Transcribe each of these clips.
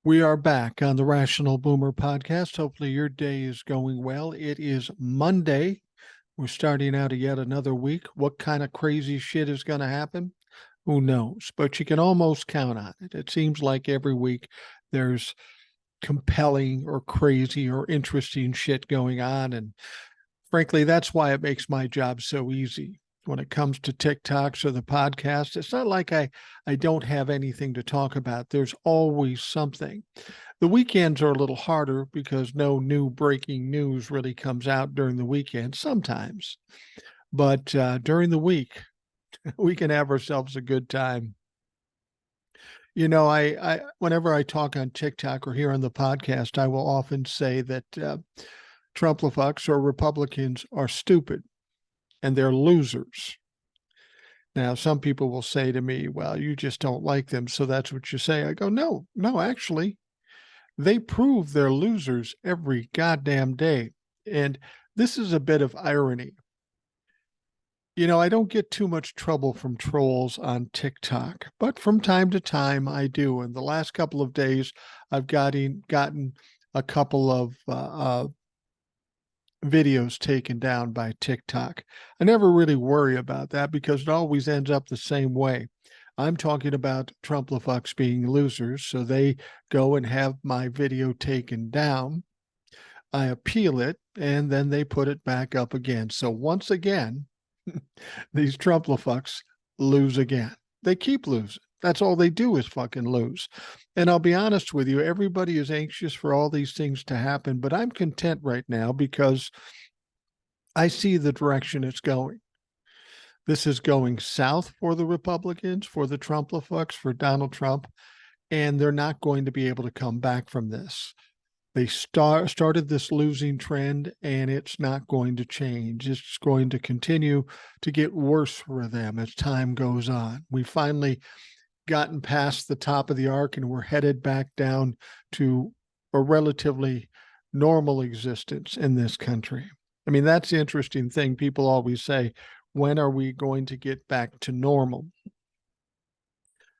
We are back on the Rational Boomer podcast. Hopefully, your day is going well. It is Monday. We're starting out yet another week. What kind of crazy shit is going to happen? Who knows? But you can almost count on it. It seems like every week there's compelling or crazy or interesting shit going on. And frankly, that's why it makes my job so easy. When it comes to TikToks or the podcast, it's not like I don't have anything to talk about. There's always something. The weekends are a little harder because no new breaking news really comes out during the weekend sometimes. But during the week, we can have ourselves a good time. You know, I whenever I talk on TikTok or here on the podcast, I will often say that Trump-fucks or Republicans are stupid and they're losers. Now, some people will say to me, well, you just don't like them, so that's what you say. I go, no, actually, they prove they're losers every goddamn day. And this is a bit of irony. You know, I don't get too much trouble from trolls on TikTok, but from time to time I do. And the last couple of days, I've gotten a couple of videos taken down by TikTok. I never really worry about that because it always ends up the same way. I'm talking about Trump-fucks being losers, so they go and have my video taken down. I appeal it, and then they put it back up again. So once again, these Trump-fucks lose again. They keep losing. That's all they do is fucking lose. And I'll be honest with you, everybody is anxious for all these things to happen, but I'm content right now because I see the direction it's going. This is going south for the Republicans, for the Trump-fucks, for Donald Trump, and they're not going to be able to come back from this. They started this losing trend, and it's not going to change. It's going to continue to get worse for them as time goes on. We finally gotten past the top of the arc, and we're headed back down to a relatively normal existence in this country. I mean, that's the interesting thing. People always say, when are we going to get back to normal?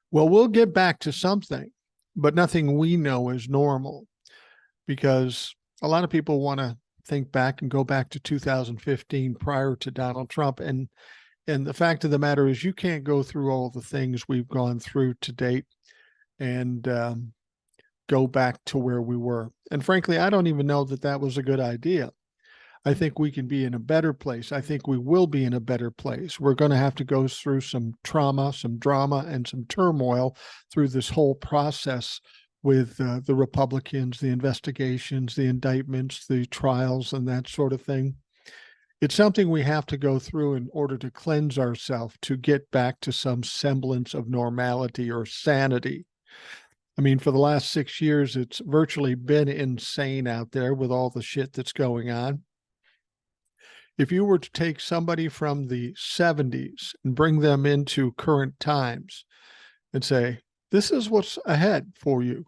Well, we'll get back to something, but nothing we know is normal, because a lot of people want to think back and go back to 2015 prior to Donald Trump. And the fact of the matter is, you can't go through all the things we've gone through to date and go back to where we were. And frankly, I don't even know that that was a good idea. I think we can be in a better place. I think we will be in a better place. We're going to have to go through some trauma, some drama, and some turmoil through this whole process with the Republicans, the investigations, the indictments, the trials, and that sort of thing. It's something we have to go through in order to cleanse ourselves, to get back to some semblance of normality or sanity. I mean, for the last 6 years, it's virtually been insane out there with all the shit that's going on. If you were to take somebody from the 70s and bring them into current times and say, this is what's ahead for you,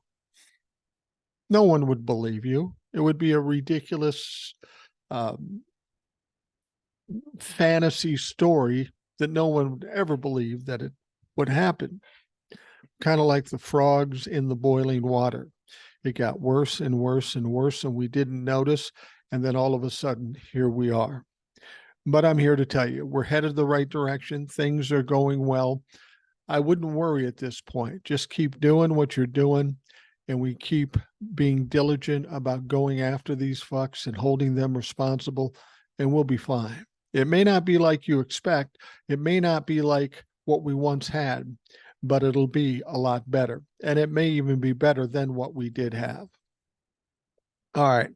no one would believe you. It would be a ridiculous fantasy story that no one would ever believe that it would happen. Kind of like the frogs in the boiling water. It got worse and worse and worse, and we didn't notice. And then all of a sudden, here we are. But I'm here to tell you, we're headed the right direction. Things are going well. I wouldn't worry at this point. Just keep doing what you're doing, and we keep being diligent about going after these fucks and holding them responsible, and we'll be fine. It may not be like you expect. It may not be like what we once had, but it'll be a lot better. And it may even be better than what we did have. All right.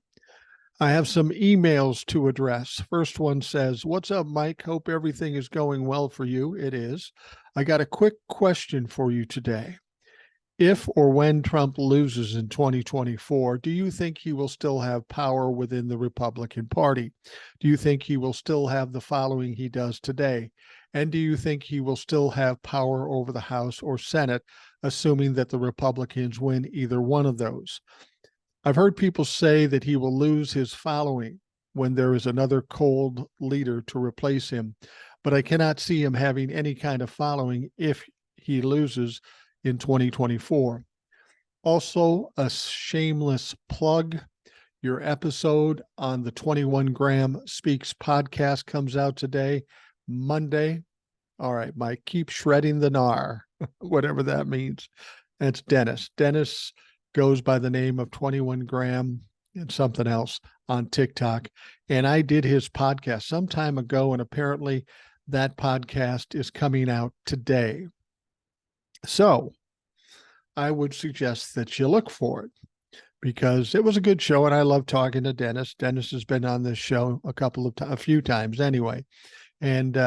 I have some emails to address. First one says, what's up, Mike? Hope everything is going well for you. It is. I got a quick question for you today. If or when Trump loses in 2024, do you think he will still have power within the Republican Party? Do you think he will still have the following he does today? And do you think he will still have power over the House or Senate, assuming that the Republicans win either one of those? I've heard people say that he will lose his following when there is another cold leader to replace him, but I cannot see him having any kind of following if he loses in 2024. Also, a shameless plug. Your episode on the 21 Gram Speaks podcast comes out today, Monday. All right, Mike, keep shredding the gnar, whatever that means. That's Dennis. Dennis goes by the name of 21 Gram and something else on TikTok. And I did his podcast some time ago, and apparently that podcast is coming out today. So I would suggest that you look for it because it was a good show, and I love talking to Dennis. Dennis has been on this show a few times anyway. And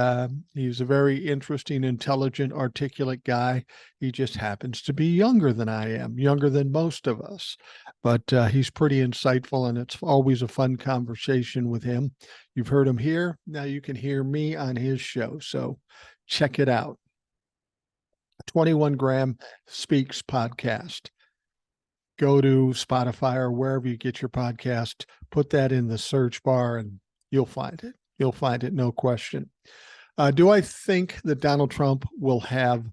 he's a very interesting, intelligent, articulate guy. He just happens to be younger than I am, younger than most of us. But he's pretty insightful, and it's always a fun conversation with him. You've heard him here. Now you can hear me on his show. So check it out. 21 Gram Speaks podcast. Go to Spotify or wherever you get your podcast, put that in the search bar, and you'll find it. You'll find it, no question. Do I think that Donald Trump will have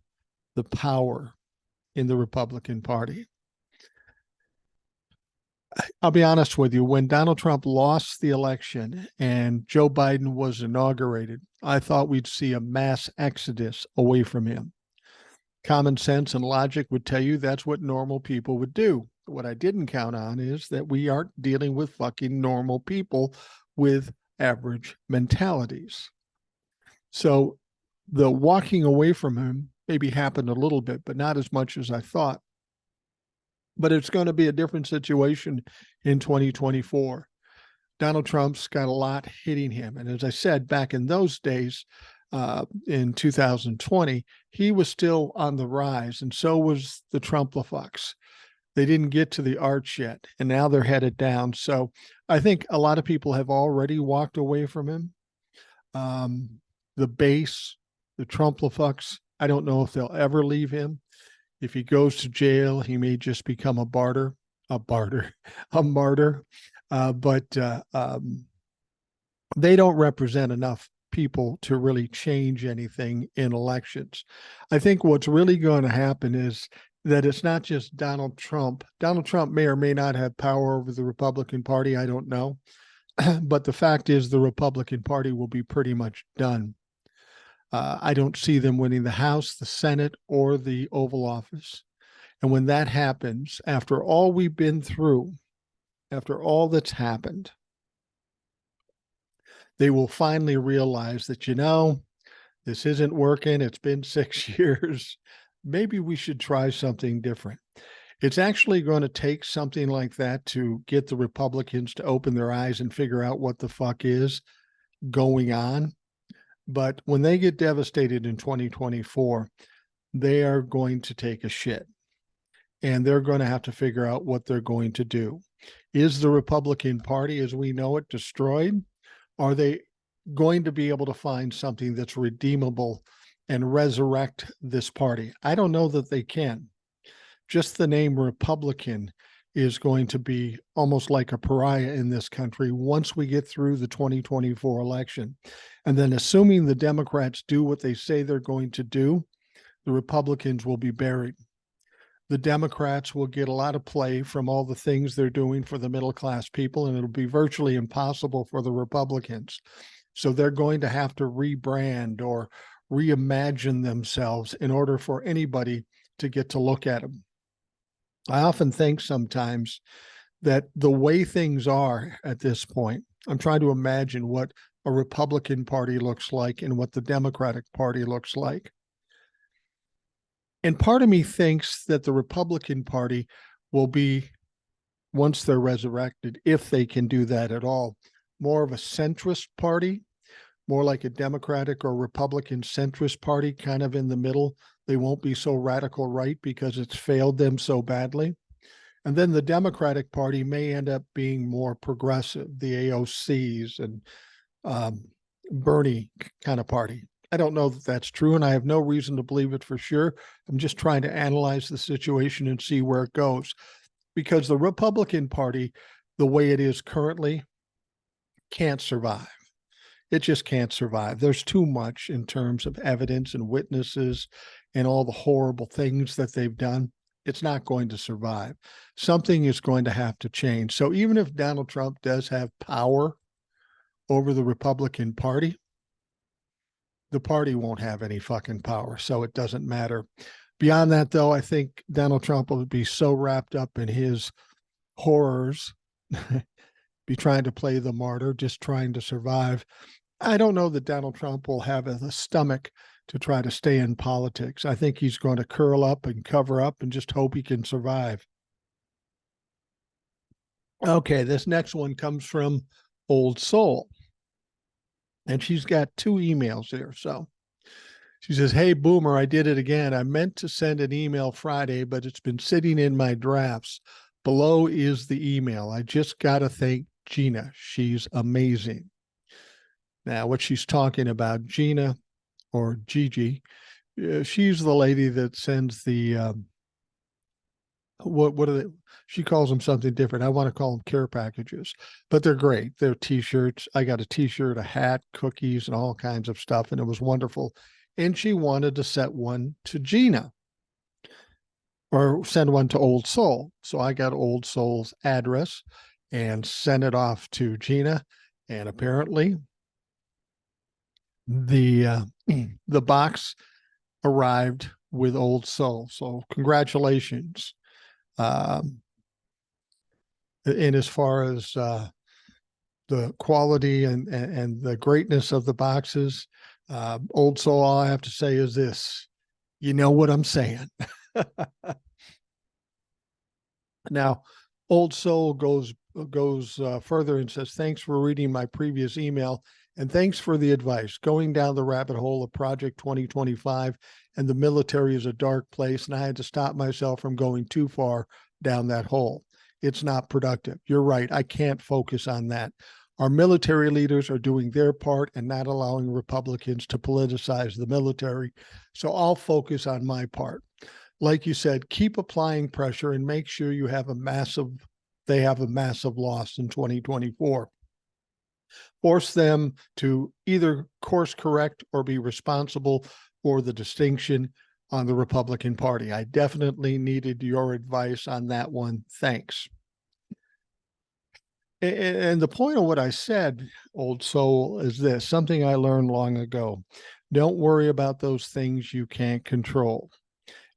the power in the Republican Party? I'll be honest with you. When Donald Trump lost the election and Joe Biden was inaugurated, I thought we'd see a mass exodus away from him. Common sense and logic would tell you that's what normal people would do. What I didn't count on is that we aren't dealing with fucking normal people with average mentalities. So the walking away from him maybe happened a little bit, but not as much as I thought. But it's going to be a different situation in 2024. Donald Trump's got a lot hitting him. And as I said, back in those days, in 2020, he was still on the rise, and so was the Trumplafucks. They didn't get to the arch yet, and now they're headed down. So I think a lot of people have already walked away from him. The base, the Trumplafucks, I don't know if they'll ever leave him. If he goes to jail, he may just become a martyr. But they don't represent enough people to really change anything in elections. I think what's really going to happen is that it's not just Donald Trump. Donald Trump may or may not have power over the Republican Party. I don't know. But the fact is the Republican Party will be pretty much done. I don't see them winning the House, the Senate, or the Oval Office. And when that happens, after all we've been through, after all that's happened, they will finally realize that, this isn't working. It's been 6 years. Maybe we should try something different. It's actually going to take something like that to get the Republicans to open their eyes and figure out what the fuck is going on. But when they get devastated in 2024, they are going to take a shit. And they're going to have to figure out what they're going to do. Is the Republican Party, as we know it, destroyed? Are they going to be able to find something that's redeemable and resurrect this party? I don't know that they can. Just the name Republican is going to be almost like a pariah in this country once we get through the 2024 election. And then assuming the Democrats do what they say they're going to do, the Republicans will be buried. The Democrats will get a lot of play from all the things they're doing for the middle class people, and it'll be virtually impossible for the Republicans. So they're going to have to rebrand or reimagine themselves in order for anybody to get to look at them. I often think sometimes that the way things are at this point, I'm trying to imagine what a Republican Party looks like and what the Democratic Party looks like. And part of me thinks that the Republican Party will be, once they're resurrected, if they can do that at all, more of a centrist party, more like a Democratic or Republican centrist party, kind of in the middle. They won't be so radical right because it's failed them so badly. And then the Democratic Party may end up being more progressive, the AOCs and Bernie kind of party. I don't know that that's true, and I have no reason to believe it for sure. I'm just trying to analyze the situation and see where it goes. Because the Republican Party, the way it is currently, can't survive. It just can't survive. There's too much in terms of evidence and witnesses and all the horrible things that they've done. it's not going to survive. Something is going to have to change. So even if Donald Trump does have power over the Republican Party, the party won't have any fucking power. So it doesn't matter. Beyond that, though, I think Donald Trump will be so wrapped up in his horrors, be trying to play the martyr, just trying to survive. I don't know that Donald Trump will have the stomach to try to stay in politics. I think he's going to curl up and cover up and just hope he can survive. Okay, this next one comes from Old Soul. And she's got 2 emails there. So she says, "Hey, Boomer, I did it again. I meant to send an email Friday, but it's been sitting in my drafts. Below is the email. I just got to thank Gina. She's amazing." Now, what she's talking about, Gina or Gigi, she's the lady that sends the, what are they? She calls them something different. I want to call them care packages, but they're great. They're t-shirts. I got a t-shirt, a hat, cookies, and all kinds of stuff, and it was wonderful. And she wanted to set one to Gina or send one to Old Soul. So I got Old Soul's address and sent it off to Gina. And apparently the the box arrived with Old Soul. So congratulations. And as far as the quality and the greatness of the boxes, Old Soul, all I have to say is this: you know what I'm saying. Now, Old Soul goes further and says, "Thanks for reading my previous email, and thanks for the advice. Going down the rabbit hole of Project 2025 and the military is a dark place, and I had to stop myself from going too far down that hole. It's not productive. You're right. I can't focus on that. Our military leaders are doing their part and not allowing Republicans to politicize the military. So I'll focus on my part. Like you said, keep applying pressure and make sure they have a massive loss in 2024. Force them to either course correct or be responsible for the distinction on the Republican Party. I definitely needed your advice on that one. Thanks." And the point of what I said, Old Soul, is this: something I learned long ago. Don't worry about those things you can't control.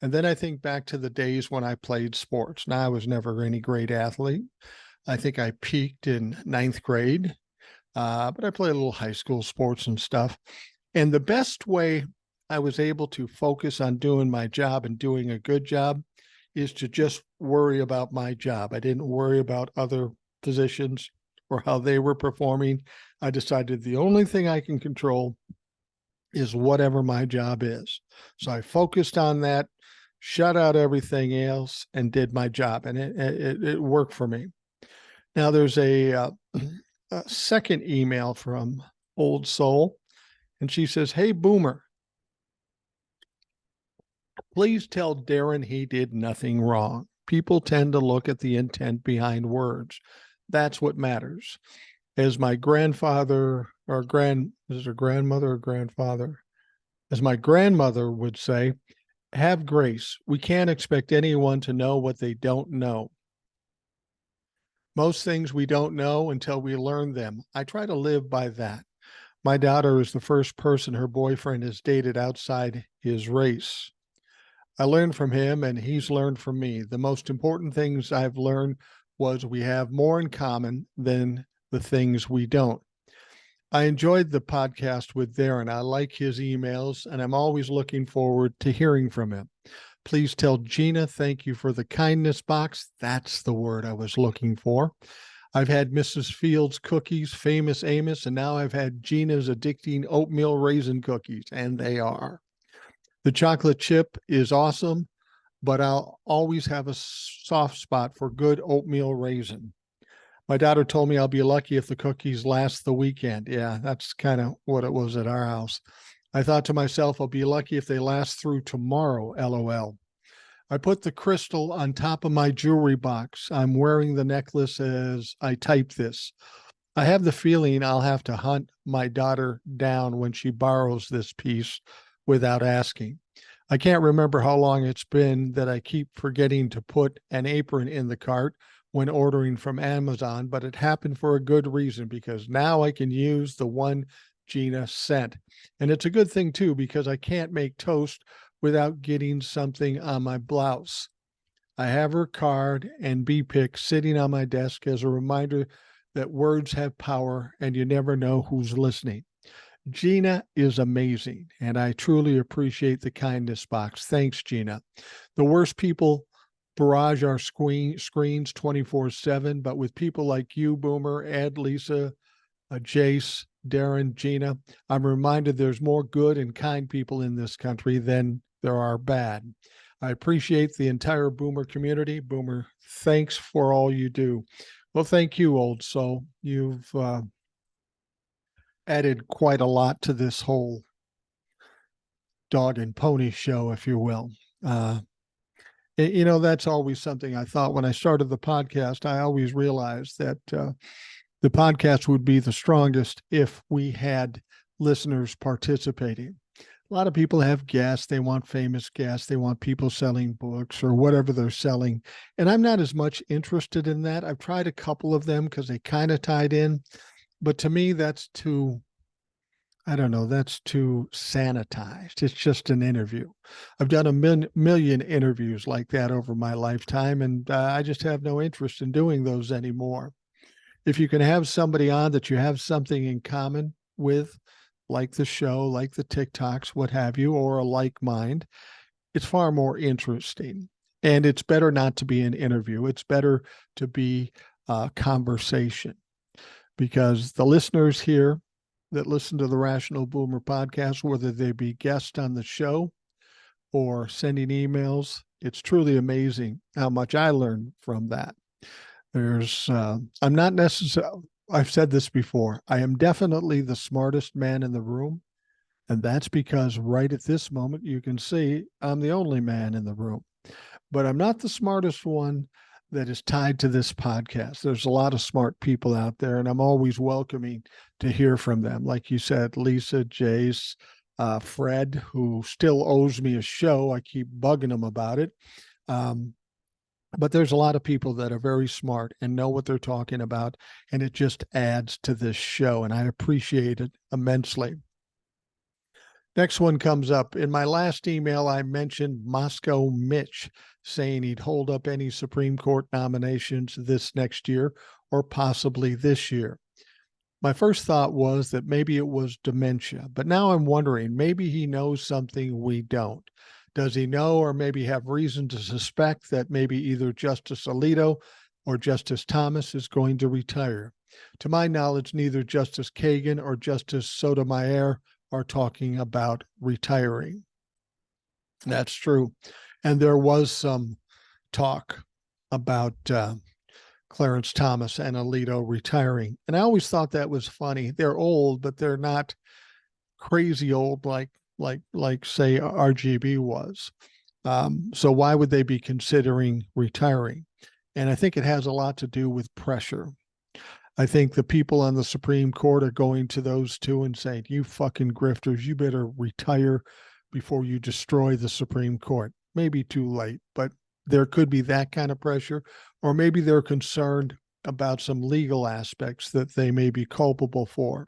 And then I think back to the days when I played sports. Now, I was never any great athlete. I think I peaked in 9th grade, but I played a little high school sports and stuff. And the best way I was able to focus on doing my job and doing a good job is to just worry about my job. I didn't worry about other positions or how they were performing. I decided the only thing I can control is whatever my job is. So I focused on that, shut out everything else, and did my job. And it worked for me. Now there's a second email from Old Soul, and she says, "Hey, Boomer, please tell Darren he did nothing wrong. People tend to look at the intent behind words. That's what matters. As my grandfather or is it grandmother or grandfather? As my grandmother would say, have grace. We can't expect anyone to know what they don't know. Most things we don't know until we learn them. I try to live by that. My daughter is the first person her boyfriend has dated outside his race. I learned from him and he's learned from me. The most important things I've learned was we have more in common than the things we don't." I enjoyed the podcast with Darren. I like his emails, and I'm always looking forward to hearing from him. Please tell Gina thank you for the kindness box. That's the word I was looking for. I've had Mrs. Fields' cookies, Famous Amos, and now I've had Gina's addicting oatmeal raisin cookies, and they are. The chocolate chip is awesome, but I'll always have a soft spot for good oatmeal raisin. My daughter told me I'll be lucky if the cookies last the weekend. Yeah, that's kind of what it was at our house. I thought to myself, I'll be lucky if they last through tomorrow, LOL. I put the crystal on top of my jewelry box. I'm wearing the necklace as I type this. I have the feeling I'll have to hunt my daughter down when she borrows this piece without asking. I can't remember how long it's been that I keep forgetting to put an apron in the cart when ordering from Amazon, but it happened for a good reason because now I can use the one Gina sent. And it's a good thing too, because I can't make toast without getting something on my blouse. I have her card and B-pick sitting on my desk as a reminder that words have power and you never know who's listening. Gina is amazing, and I truly appreciate the kindness box. Thanks, Gina. The worst people barrage our screens 24/7, but with people like you, Boomer, Ed, Lisa, Jace, Darren, Gina, I'm reminded there's more good and kind people in this country than there are bad. I appreciate the entire Boomer community. Boomer, thanks for all you do. Well, thank you, old soul. You've added quite a lot to this whole dog and pony show, if you will. That's always something I thought when I started the podcast. I always realized that the podcast would be the strongest if we had listeners participating. A lot of people have guests. They want famous guests. They want people selling books or whatever they're selling. And I'm not as much interested in that. I've tried a couple of them because they kind of tied in. But to me, that's too, I don't know, that's too sanitized. It's just an interview. I've done a million interviews like that over my lifetime, and I just have no interest in doing those anymore. If you can have somebody on that you have something in common with, like the show, like the TikToks, what have you, or a like mind, it's far more interesting. And it's better not to be an interview. It's better to be a conversation because the listeners here that listen to the Rational Boomer podcast, whether they be guests on the show or sending emails, it's truly amazing how much I learned from that. I'm not necessarily, I've said this before, I am definitely the smartest man in the room. And that's because right at this moment, you can see I'm the only man in the room. But I'm not the smartest one that is tied to this podcast. There's a lot of smart people out there, and I'm always welcoming to hear from them. Like you said, Lisa, Jace, Fred, who still owes me a show. I keep bugging him about it. But there's a lot of people that are very smart and know what they're talking about, and it just adds to this show, and I appreciate it immensely. Next one comes up. In my last email, I mentioned Moscow Mitch saying he'd hold up any Supreme Court nominations this next year or possibly this year. My first thought was that maybe it was dementia, but now I'm wondering maybe he knows something we don't. Does he know or maybe have reason to suspect that maybe either Justice Alito or Justice Thomas is going to retire? To my knowledge, neither Justice Kagan or Justice Sotomayor are talking about retiring. That's true. And there was some talk about Clarence Thomas and Alito retiring. And I always thought that was funny. They're old, but they're not crazy old like say RGB was. So why would they be considering retiring? And I think it has a lot to do with pressure. I think the people on the Supreme Court are going to those two and saying, you fucking grifters, you better retire before you destroy the Supreme Court. Maybe too late, but there could be that kind of pressure. Or maybe they're concerned about some legal aspects that they may be culpable for,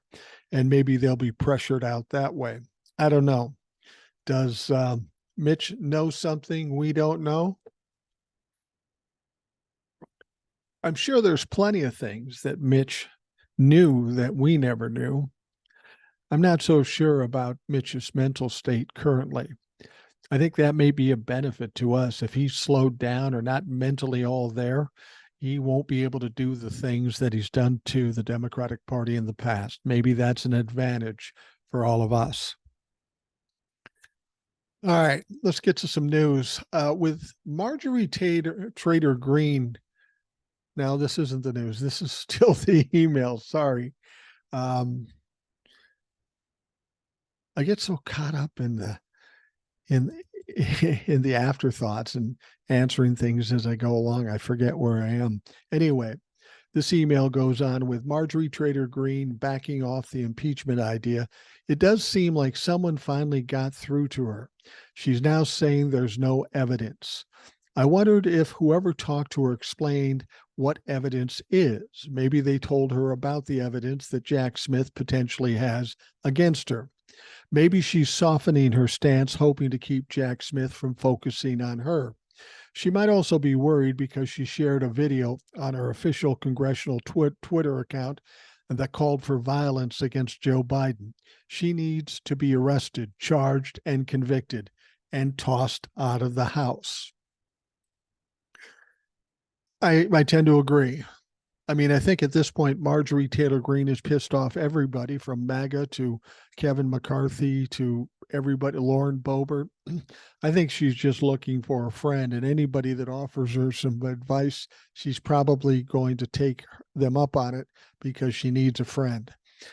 and maybe they'll be pressured out that way. I don't know. Does Mitch know something we don't know? I'm sure there's plenty of things that Mitch knew that we never knew. I'm not so sure about Mitch's mental state currently. I think that may be a benefit to us. If he's slowed down or not mentally all there, he won't be able to do the things that he's done to the Democratic Party in the past. Maybe that's an advantage for all of us. All right, let's get to some news. With Marjorie Trader Green, now this isn't the news. This is still the email. Sorry. I get so caught up in the afterthoughts and answering things as I go along. I forget where I am. Anyway, This email goes on with Marjorie Trader Green backing off the impeachment idea. It does seem like someone finally got through to her. She's now saying there's no evidence. I wondered if whoever talked to her explained what evidence is. Maybe they told her about the evidence that Jack Smith potentially has against her. Maybe she's softening her stance, hoping to keep Jack Smith from focusing on her. She might also be worried because she shared a video on her official congressional Twitter account that called for violence against Joe Biden. She needs to be arrested, charged, and convicted, and tossed out of the House. I tend to agree. I mean, I think at this point, Marjorie Taylor Greene has pissed off everybody from MAGA to Kevin McCarthy to everybody, Lauren Boebert. I think she's just looking for a friend, and anybody that offers her some advice, she's probably going to take them up on it because she needs a friend.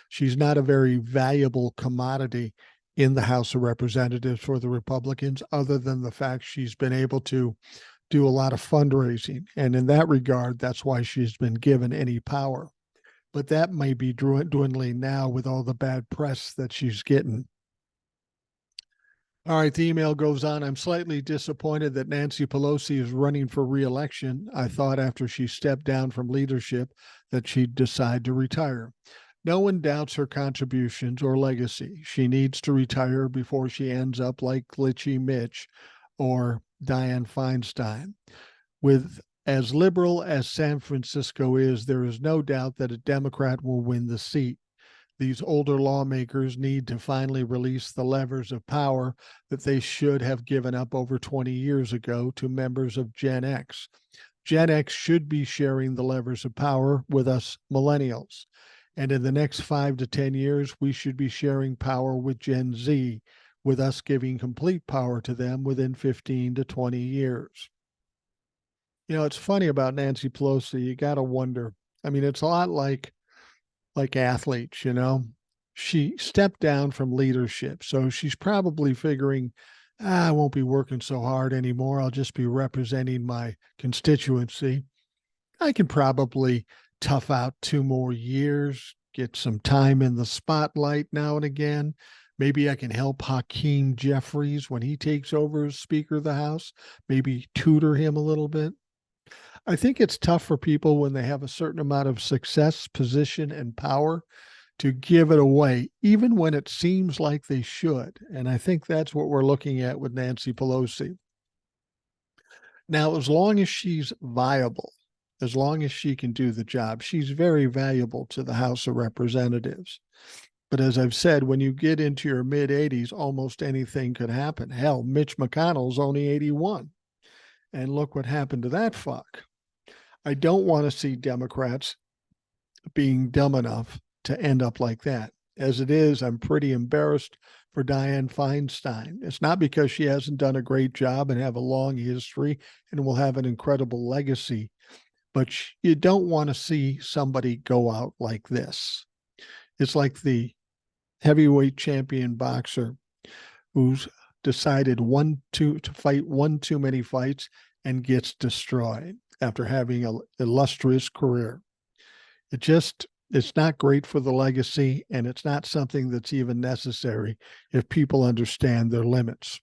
She's not a very valuable commodity in the House of Representatives for the Republicans, other than the fact she's been able to do a lot of fundraising. And in that regard, that's why she's been given any power. But that may be dwindling now with all the bad press that she's getting. All right, the email goes on. I'm slightly disappointed that Nancy Pelosi is running for re-election. I thought after she stepped down from leadership that she'd decide to retire. No one doubts her contributions or legacy. She needs to retire before she ends up like Glitchy Mitch or Dianne Feinstein. With as liberal as San Francisco is, there is no doubt that a Democrat will win the seat. These older lawmakers need to finally release the levers of power that they should have given up over 20 years ago to members of Gen X. Gen X should be sharing the levers of power with us millennials. And in the next 5 to 10 years, we should be sharing power with Gen Z, with us giving complete power to them within 15 to 20 years. You know, it's funny about Nancy Pelosi. You got to wonder. I mean, it's a lot like athletes, you know. She stepped down from leadership, so she's probably figuring, I won't be working so hard anymore. I'll just be representing my constituency. I can probably tough out 2 more years, get some time in the spotlight now and again. Maybe I can help Hakeem Jeffries when he takes over as Speaker of the House, maybe tutor him a little bit. I think it's tough for people when they have a certain amount of success, position, and power to give it away, even when it seems like they should. And I think that's what we're looking at with Nancy Pelosi. Now, as long as she's viable, as long as she can do the job, she's very valuable to the House of Representatives. But as I've said, when you get into your mid 80s, almost anything could happen. Hell, Mitch McConnell's only 81. And look what happened to that fuck. I don't want to see Democrats being dumb enough to end up like that. As it is, I'm pretty embarrassed for Dianne Feinstein. It's not because she hasn't done a great job and have a long history and will have an incredible legacy, but you don't want to see somebody go out like this. It's like the heavyweight champion boxer who's decided to fight one too many fights and gets destroyed after having an illustrious career. It's not great for the legacy, and it's not something that's even necessary if people understand their limits.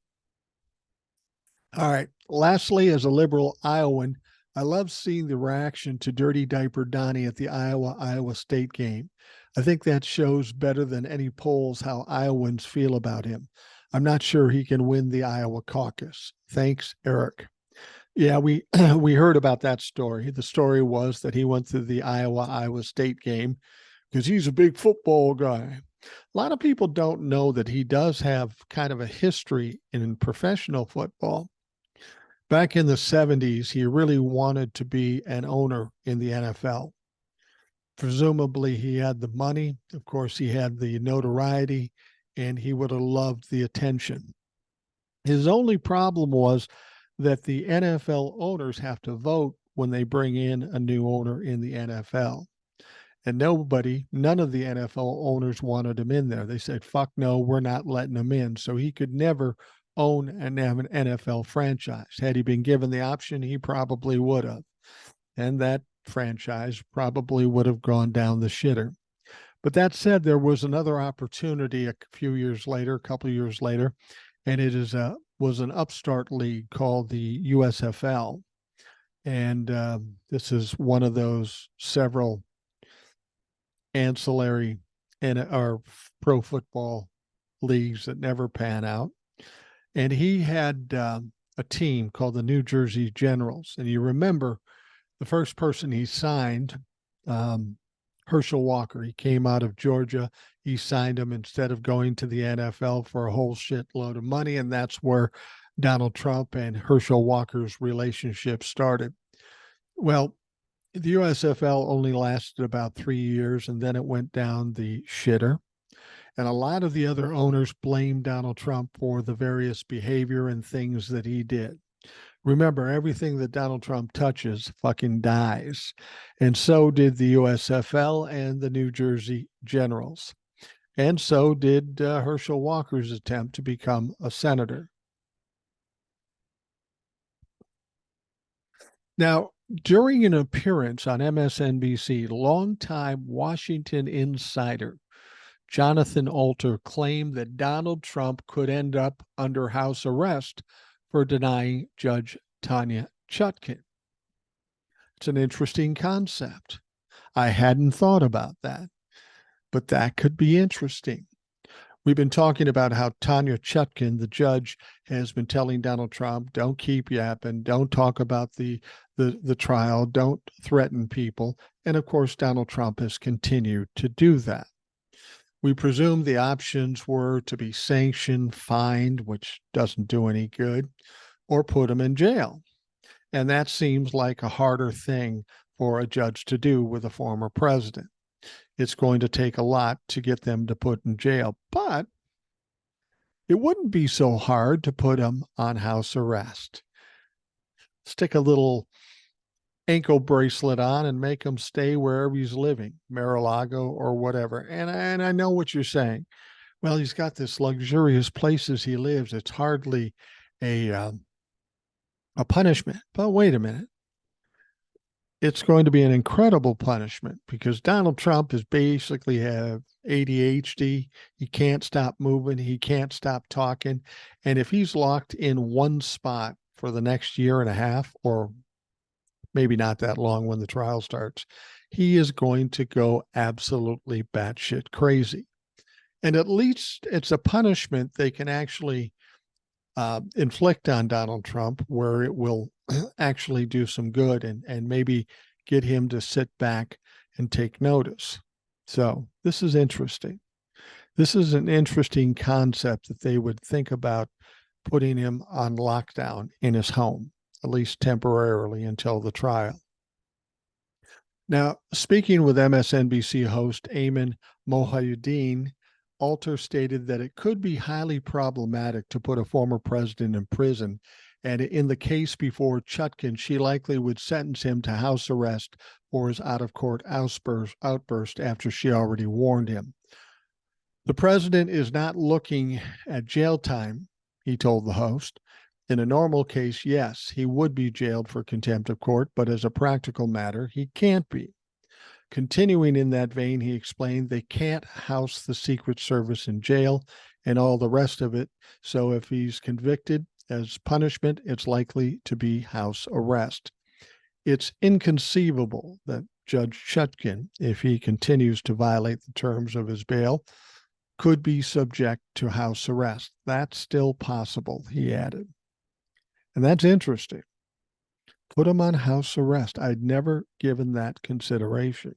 All right. Lastly, as a liberal Iowan, I love seeing the reaction to Dirty Diaper Donnie at the Iowa State game. I think that shows better than any polls how Iowans feel about him. I'm not sure he can win the Iowa caucus. Thanks, Eric. Yeah, we we heard about that story. The story was that he went to the Iowa State game because he's a big football guy. A lot of people don't know that he does have kind of a history in professional football. Back in the 70s, he really wanted to be an owner in the NFL. Presumably, he had the money. Of course, he had the notoriety, and he would have loved the attention. His only problem was that the NFL owners have to vote when they bring in a new owner in the NFL. And none of the NFL owners wanted him in there. They said, fuck no, we're not letting him in. So he could never own and have an NFL franchise. Had he been given the option, he probably would have. And that franchise probably would have gone down the shitter. But that said, there was another opportunity a few years later, a couple of years later, and it was an upstart league called the USFL, and this is one of those several ancillary and or pro football leagues that never pan out. And he had a team called the New Jersey Generals, and you remember the first person he signed, um, Herschel Walker. He came out of Georgia. He signed him instead of going to the NFL for a whole shitload of money. And that's where Donald Trump and Herschel Walker's relationship started. Well, the USFL only lasted about 3 years, and then it went down the shitter. And a lot of the other owners blamed Donald Trump for the various behavior and things that he did. Remember, everything that Donald Trump touches fucking dies. And so did the USFL and the New Jersey Generals. And so did Herschel Walker's attempt to become a senator. Now, during an appearance on MSNBC, longtime Washington insider Jonathan Alter claimed that Donald Trump could end up under house arrest for denying Judge Tanya Chutkan. It's an interesting concept. I hadn't thought about that, but that could be interesting. We've been talking about how Tanya Chutkan, the judge, has been telling Donald Trump, don't keep yapping, don't talk about the trial, don't threaten people. And of course, Donald Trump has continued to do that. We presume the options were to be sanctioned, fined, which doesn't do any good, or put him in jail. And that seems like a harder thing for a judge to do with a former president. It's going to take a lot to get them to put in jail, but it wouldn't be so hard to put him on house arrest. Stick a little ankle bracelet on and make him stay wherever he's living, Mar-a-Lago or whatever. And I know what you're saying. Well, he's got this luxurious places he lives. It's hardly a punishment. But wait a minute. It's going to be an incredible punishment because Donald Trump is basically have ADHD. He can't stop moving. He can't stop talking. And if he's locked in one spot for the next year and a half, or maybe not that long when the trial starts, he is going to go absolutely batshit crazy. And at least it's a punishment they can actually inflict on Donald Trump where it will actually do some good and maybe get him to sit back and take notice. So this is interesting. This is an interesting concept that they would think about putting him on lockdown in his home, at least temporarily until the trial. Now, speaking with MSNBC host Ayman Mohyeldin, Alter stated that it could be highly problematic to put a former president in prison. And in the case before Chutkan, she likely would sentence him to house arrest for his out-of-court outburst after she already warned him. The president is not looking at jail time, he told the host. In a normal case, yes, he would be jailed for contempt of court, but as a practical matter, he can't be. Continuing in that vein, he explained they can't house the Secret Service in jail and all the rest of it. So if he's convicted as punishment, it's likely to be house arrest. It's inconceivable that Judge Chutkan, if he continues to violate the terms of his bail, could be subject to house arrest. That's still possible, he added. And that's interesting. Put him on house arrest. I'd never given that consideration.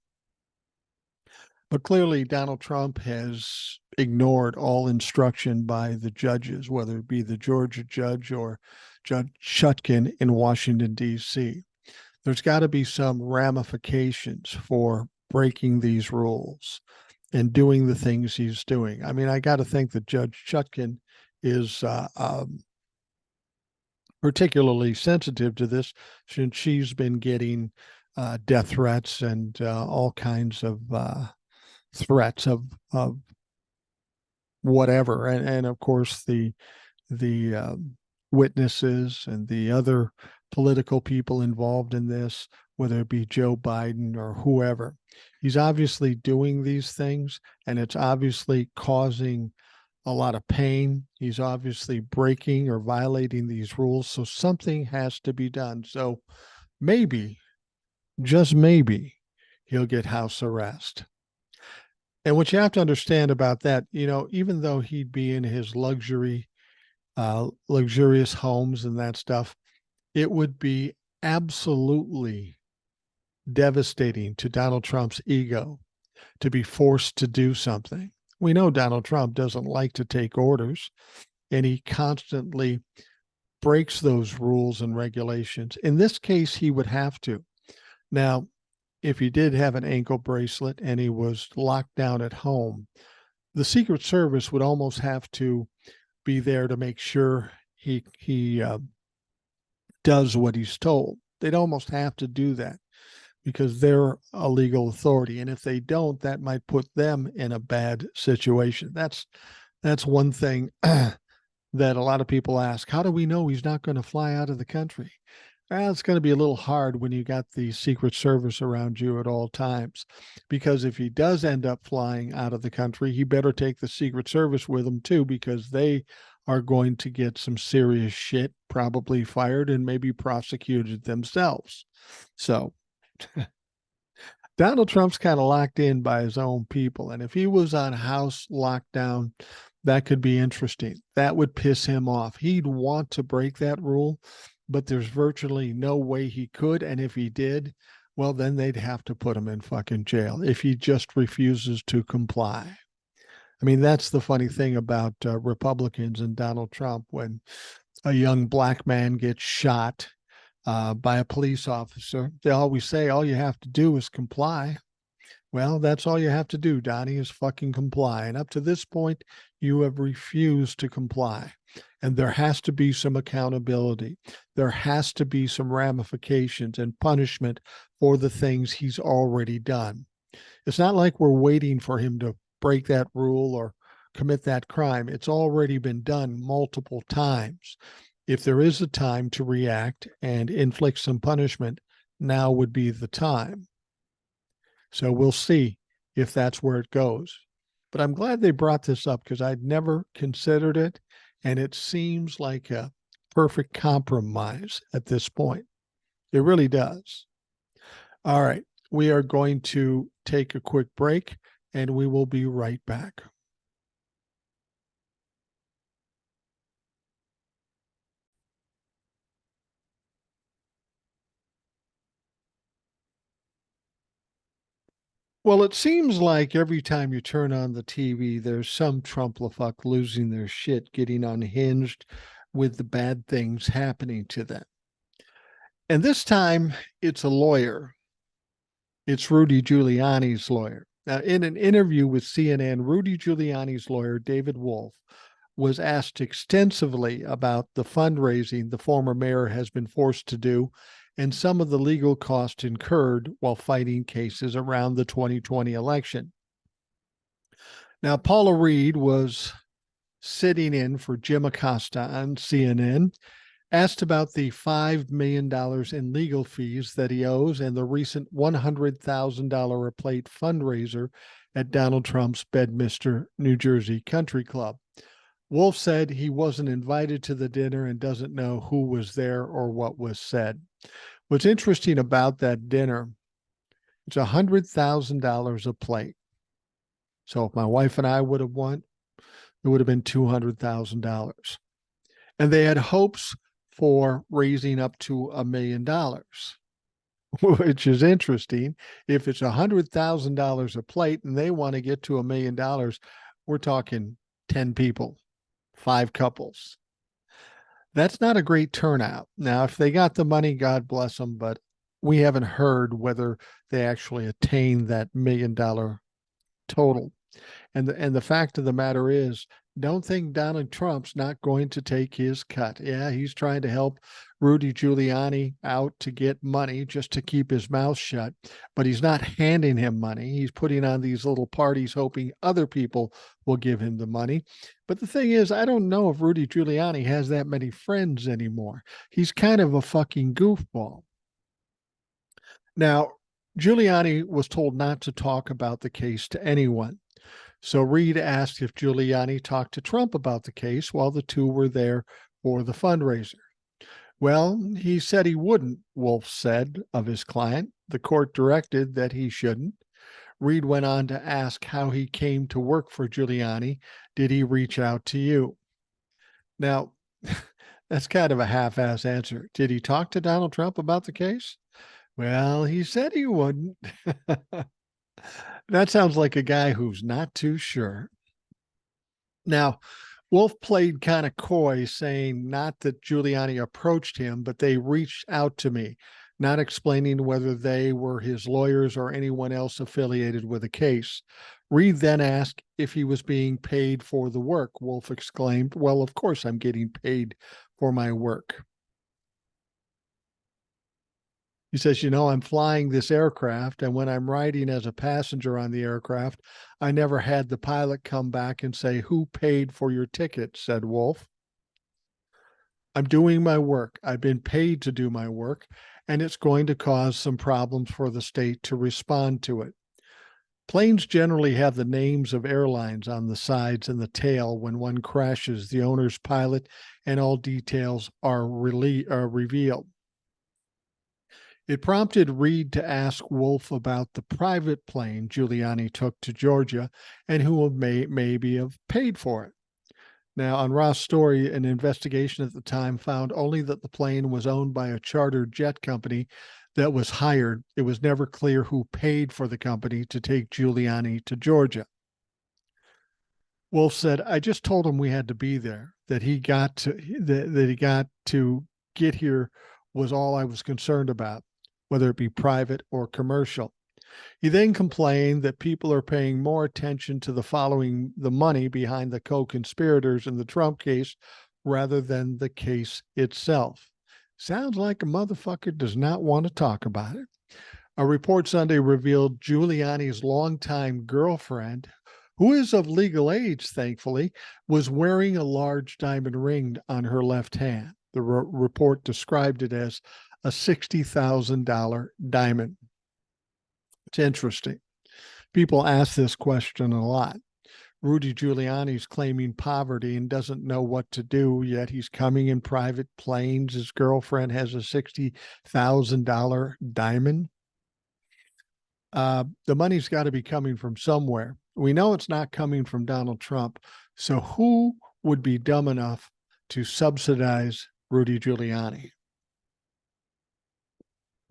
But clearly, Donald Trump has ignored all instruction by the judges, whether it be the Georgia judge or Judge Chutkan in Washington, D.C. There's got to be some ramifications for breaking these rules and doing the things he's doing. I mean, I got to think that Judge Chutkan is particularly sensitive to this since she's been getting death threats and all kinds of threats of whatever. And of course, the witnesses and the other political people involved in this, whether it be Joe Biden or whoever. He's obviously doing these things, and it's obviously causing a lot of pain. He's obviously breaking or violating these rules. So something has to be done. So maybe, just maybe, he'll get house arrest. And what you have to understand about that, even though he'd be in his luxurious homes and that stuff, it would be absolutely devastating to Donald Trump's ego to be forced to do something. We know Donald Trump doesn't like to take orders, and he constantly breaks those rules and regulations. In this case, he would have to. Now, if he did have an ankle bracelet and he was locked down at home, the Secret Service would almost have to be there to make sure he does what he's told. They'd almost have to do that because they're a legal authority, and if they don't, that might put them in a bad situation. That's one thing that a lot of people ask. How do we know he's not going to fly out of the country? Well, it's going to be a little hard when you got the Secret Service around you at all times, because if he does end up flying out of the country, he better take the Secret Service with him too, because they are going to get some serious shit, probably fired and maybe prosecuted themselves. So Donald Trump's kind of locked in by his own people. And if he was on house lockdown, that could be interesting. That would piss him off. He'd want to break that rule, but there's virtually no way he could. And if he did, well, then they'd have to put him in fucking jail if he just refuses to comply. I mean, that's the funny thing about Republicans and Donald Trump. When a young black man gets shot by a police officer, they always say, all you have to do is comply. Well, that's all you have to do, Donnie, is fucking comply. And up to this point, you have refused to comply. And there has to be some accountability. There has to be some ramifications and punishment for the things he's already done. It's not like we're waiting for him to break that rule or commit that crime. It's already been done multiple times. If there is a time to react and inflict some punishment, now would be the time. So we'll see if that's where it goes. But I'm glad they brought this up because I'd never considered it. And it seems like a perfect compromise at this point. It really does. All right. We are going to take a quick break and we will be right back. Well, it seems like every time you turn on the TV, there's some Trumplafuck losing their shit, getting unhinged with the bad things happening to them. And this time, it's a lawyer. It's Rudy Giuliani's lawyer. Now, in an interview with CNN, Rudy Giuliani's lawyer, David Wolf, was asked extensively about the fundraising the former mayor has been forced to do and some of the legal costs incurred while fighting cases around the 2020 election. Now, Paula Reed was sitting in for Jim Acosta on CNN, asked about the $5 million in legal fees that he owes and the recent $100,000 a plate fundraiser at Donald Trump's Bedminster, New Jersey country club. Wolf said he wasn't invited to the dinner and doesn't know who was there or what was said. What's interesting about that dinner, it's $100,000 a plate. So if my wife and I would have won, it would have been $200,000. And they had hopes for raising up to $1 million, which is interesting. If it's $100,000 a plate and they want to get to $1 million, we're talking 10 people. 5 couples. That's not a great turnout. Now, if they got the money, God bless them, but we haven't heard whether they actually attain that $1 million total. And the fact of the matter is, Don't think Donald Trump's not going to take his cut. Yeah, he's trying to help Rudy Giuliani out to get money just to keep his mouth shut, but he's not handing him money. He's putting on these little parties hoping other people will give him the money. But the thing is, I don't know if Rudy Giuliani has that many friends anymore. He's kind of a fucking goofball. Now, Giuliani was told not to talk about the case to anyone. So Reid asked if Giuliani talked to Trump about the case while the two were there for the fundraiser. Well, he said he wouldn't, Wolf said of his client. The court directed that he shouldn't. Reid went on to ask how he came to work for Giuliani. Did he reach out to you? Now, that's kind of a half-ass answer. Did he talk to Donald Trump about the case? Well, he said he wouldn't. That sounds like a guy who's not too sure. Now, Wolf played kind of coy, saying not that Giuliani approached him, but they reached out to me, not explaining whether they were his lawyers or anyone else affiliated with the case. Reid then asked if he was being paid for the work. Wolf exclaimed, "Well, of course I'm getting paid for my work." He says, I'm flying this aircraft, and when I'm riding as a passenger on the aircraft, I never had the pilot come back and say, "Who paid for your ticket?" said Wolf. "I'm doing my work. I've been paid to do my work, and it's going to cause some problems for the state to respond to it." Planes generally have the names of airlines on the sides and the tail. When one crashes, the owner's pilot and all details are revealed. It prompted Reid to ask Wolf about the private plane Giuliani took to Georgia and who may maybe have paid for it. Now, on Ross' story, an investigation at the time found only that the plane was owned by a charter jet company that was hired. It was never clear who paid for the company to take Giuliani to Georgia. Wolf said, "I just told him we had to be there, that he got to get here was all I was concerned about, whether it be private or commercial." He then complained that people are paying more attention to the money behind the co-conspirators in the Trump case rather than the case itself. Sounds like a motherfucker does not want to talk about it. A report Sunday revealed Giuliani's longtime girlfriend, who is of legal age, thankfully, was wearing a large diamond ring on her left hand. The report described it as a $60,000 diamond. It's interesting. People ask this question a lot. Rudy Giuliani's claiming poverty and doesn't know what to do, yet he's coming in private planes. His girlfriend has a $60,000 diamond. The money's got to be coming from somewhere. We know it's not coming from Donald Trump. So who would be dumb enough to subsidize Rudy Giuliani?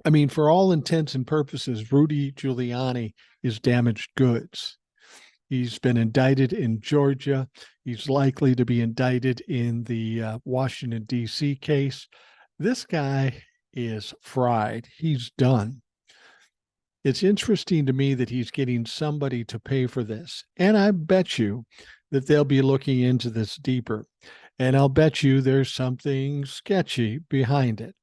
I mean, for all intents and purposes, Rudy Giuliani is damaged goods. He's been indicted in Georgia. He's likely to be indicted in the Washington, D.C. case. This guy is fried. He's done. It's interesting to me that he's getting somebody to pay for this. And I bet you that they'll be looking into this deeper. And I'll bet you there's something sketchy behind it.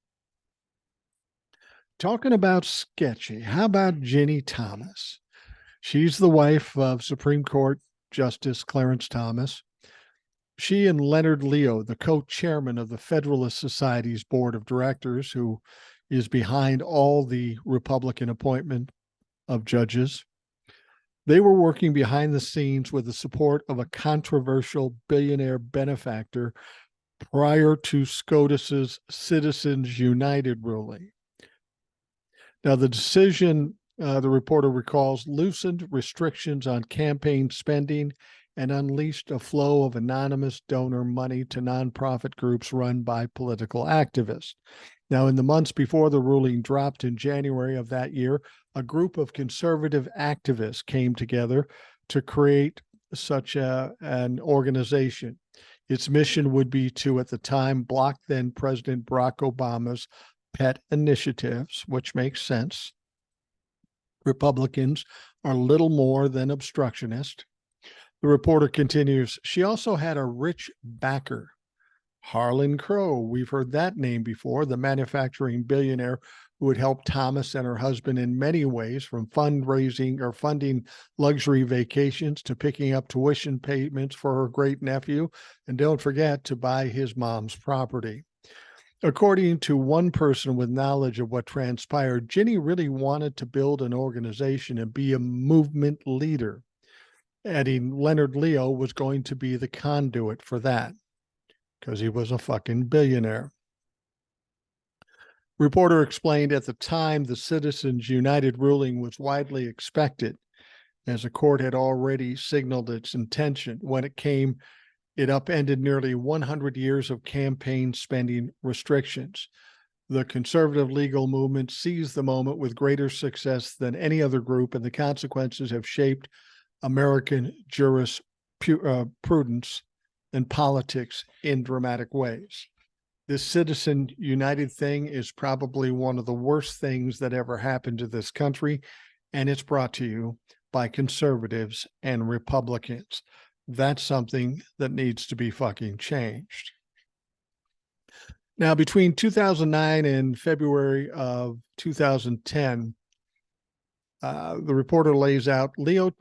Talking about sketchy, how about Ginny Thomas? She's the wife of Supreme Court Justice Clarence Thomas. She and Leonard Leo, the co-chairman of the Federalist Society's board of directors, who is behind all the Republican appointment of judges, they were working behind the scenes with the support of a controversial billionaire benefactor prior to SCOTUS's Citizens United ruling. Now, the decision, the reporter recalls, loosened restrictions on campaign spending and unleashed a flow of anonymous donor money to nonprofit groups run by political activists. Now, in the months before the ruling dropped in January of that year, a group of conservative activists came together to create such an organization. Its mission would be to, at the time, block then President Barack Obama's pet initiatives, which makes sense. Republicans are little more than obstructionists. The reporter continues, she also had a rich backer, Harlan Crow. We've heard that name before, the manufacturing billionaire who would help Thomas and her husband in many ways, from fundraising or funding luxury vacations to picking up tuition payments for her great nephew. And don't forget to buy his mom's property. According to one person with knowledge of what transpired, Ginny really wanted to build an organization and be a movement leader. Adding Leonard Leo was going to be the conduit for that because he was a fucking billionaire. Reporter explained at the time the Citizens United ruling was widely expected, as the court had already signaled its intention. When it came, it upended nearly 100 years of campaign spending restrictions. The conservative legal movement seized the moment with greater success than any other group, and the consequences have shaped American jurisprudence and politics in dramatic ways. This Citizen United thing is probably one of the worst things that ever happened to this country, and it's brought to you by conservatives and Republicans. That's something that needs to be fucking changed. Now, between 2009 and February of 2010, the reporter lays out Leo,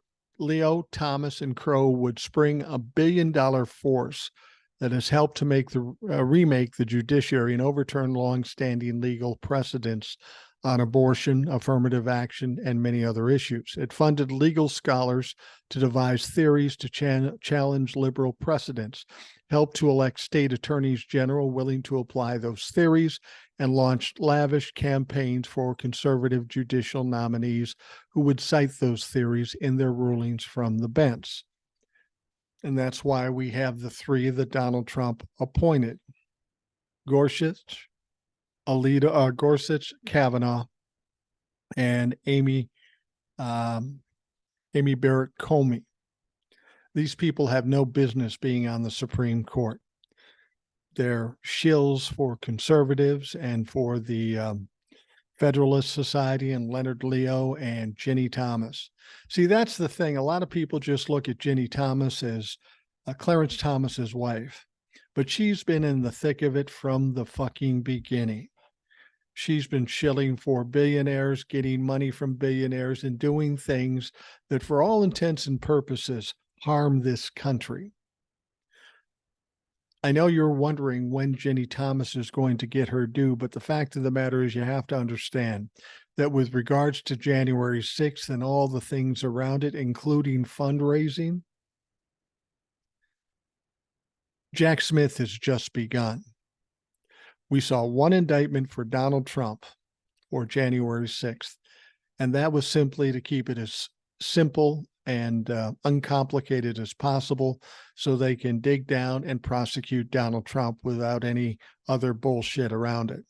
Thomas, and Crow would spring a $1 billion force that has helped to make the remake the judiciary and overturn longstanding legal precedents on abortion, affirmative action, and many other issues. It funded legal scholars to devise theories to challenge liberal precedents, helped to elect state attorneys general willing to apply those theories, and launched lavish campaigns for conservative judicial nominees who would cite those theories in their rulings from the bench. And that's why we have the three that Donald Trump appointed: Gorsuch, Kavanaugh, and Amy Barrett Comey. These people have no business being on the Supreme Court. They're shills for conservatives and for the Federalist Society and Leonard Leo and Ginny Thomas. See, that's the thing. A lot of people just look at Ginny Thomas as Clarence Thomas's wife, but she's been in the thick of it from the fucking beginning. She's been shilling for billionaires, getting money from billionaires, and doing things that, for all intents and purposes, harm this country. I know you're wondering when Ginny Thomas is going to get her due, but the fact of the matter is you have to understand that with regards to January 6th and all the things around it, including fundraising, Jack Smith has just begun. We saw one indictment for Donald Trump for January 6th, and that was simply to keep it as simple and uncomplicated as possible so they can dig down and prosecute Donald Trump without any other bullshit around it.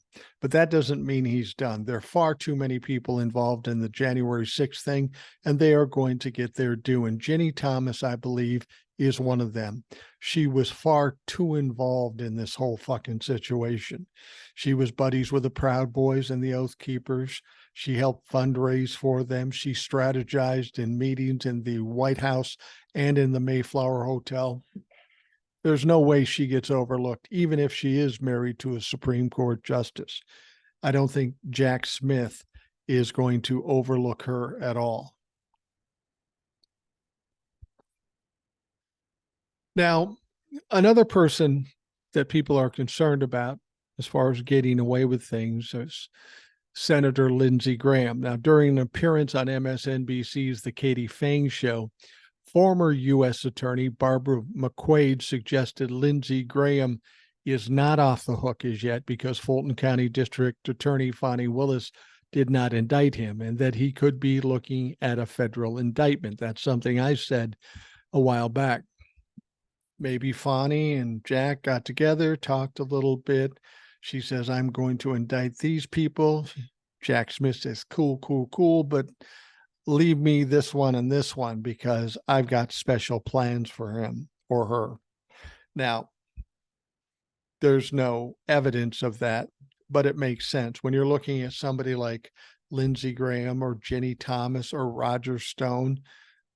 But that doesn't mean he's done. There are far too many people involved in the January 6th thing, and they are going to get their due. And Ginny Thomas, I believe, is one of them. She was far too involved in this whole fucking situation. She was buddies with the Proud Boys and the Oath Keepers. She helped fundraise for them. She strategized in meetings in the White House and in the Mayflower Hotel. There's no way she gets overlooked, even if she is married to a Supreme Court justice. I don't think Jack Smith is going to overlook her at all. Now, another person that people are concerned about as far as getting away with things is Senator Lindsey Graham. Now, during an appearance on MSNBC's The Katie Fang Show, former U.S. Attorney Barbara McQuaid suggested Lindsey Graham is not off the hook as yet because Fulton County District Attorney Fani Willis did not indict him, and that he could be looking at a federal indictment. That's something I said a while back. Maybe Fani and Jack got together, talked a little bit. She says, I'm going to indict these people. Jack Smith says, cool, but leave me this one and this one because I've got special plans for him or her. Now, there's no evidence of that, but it makes sense. When you're looking at somebody like Lindsey Graham or Ginny Thomas or Roger Stone,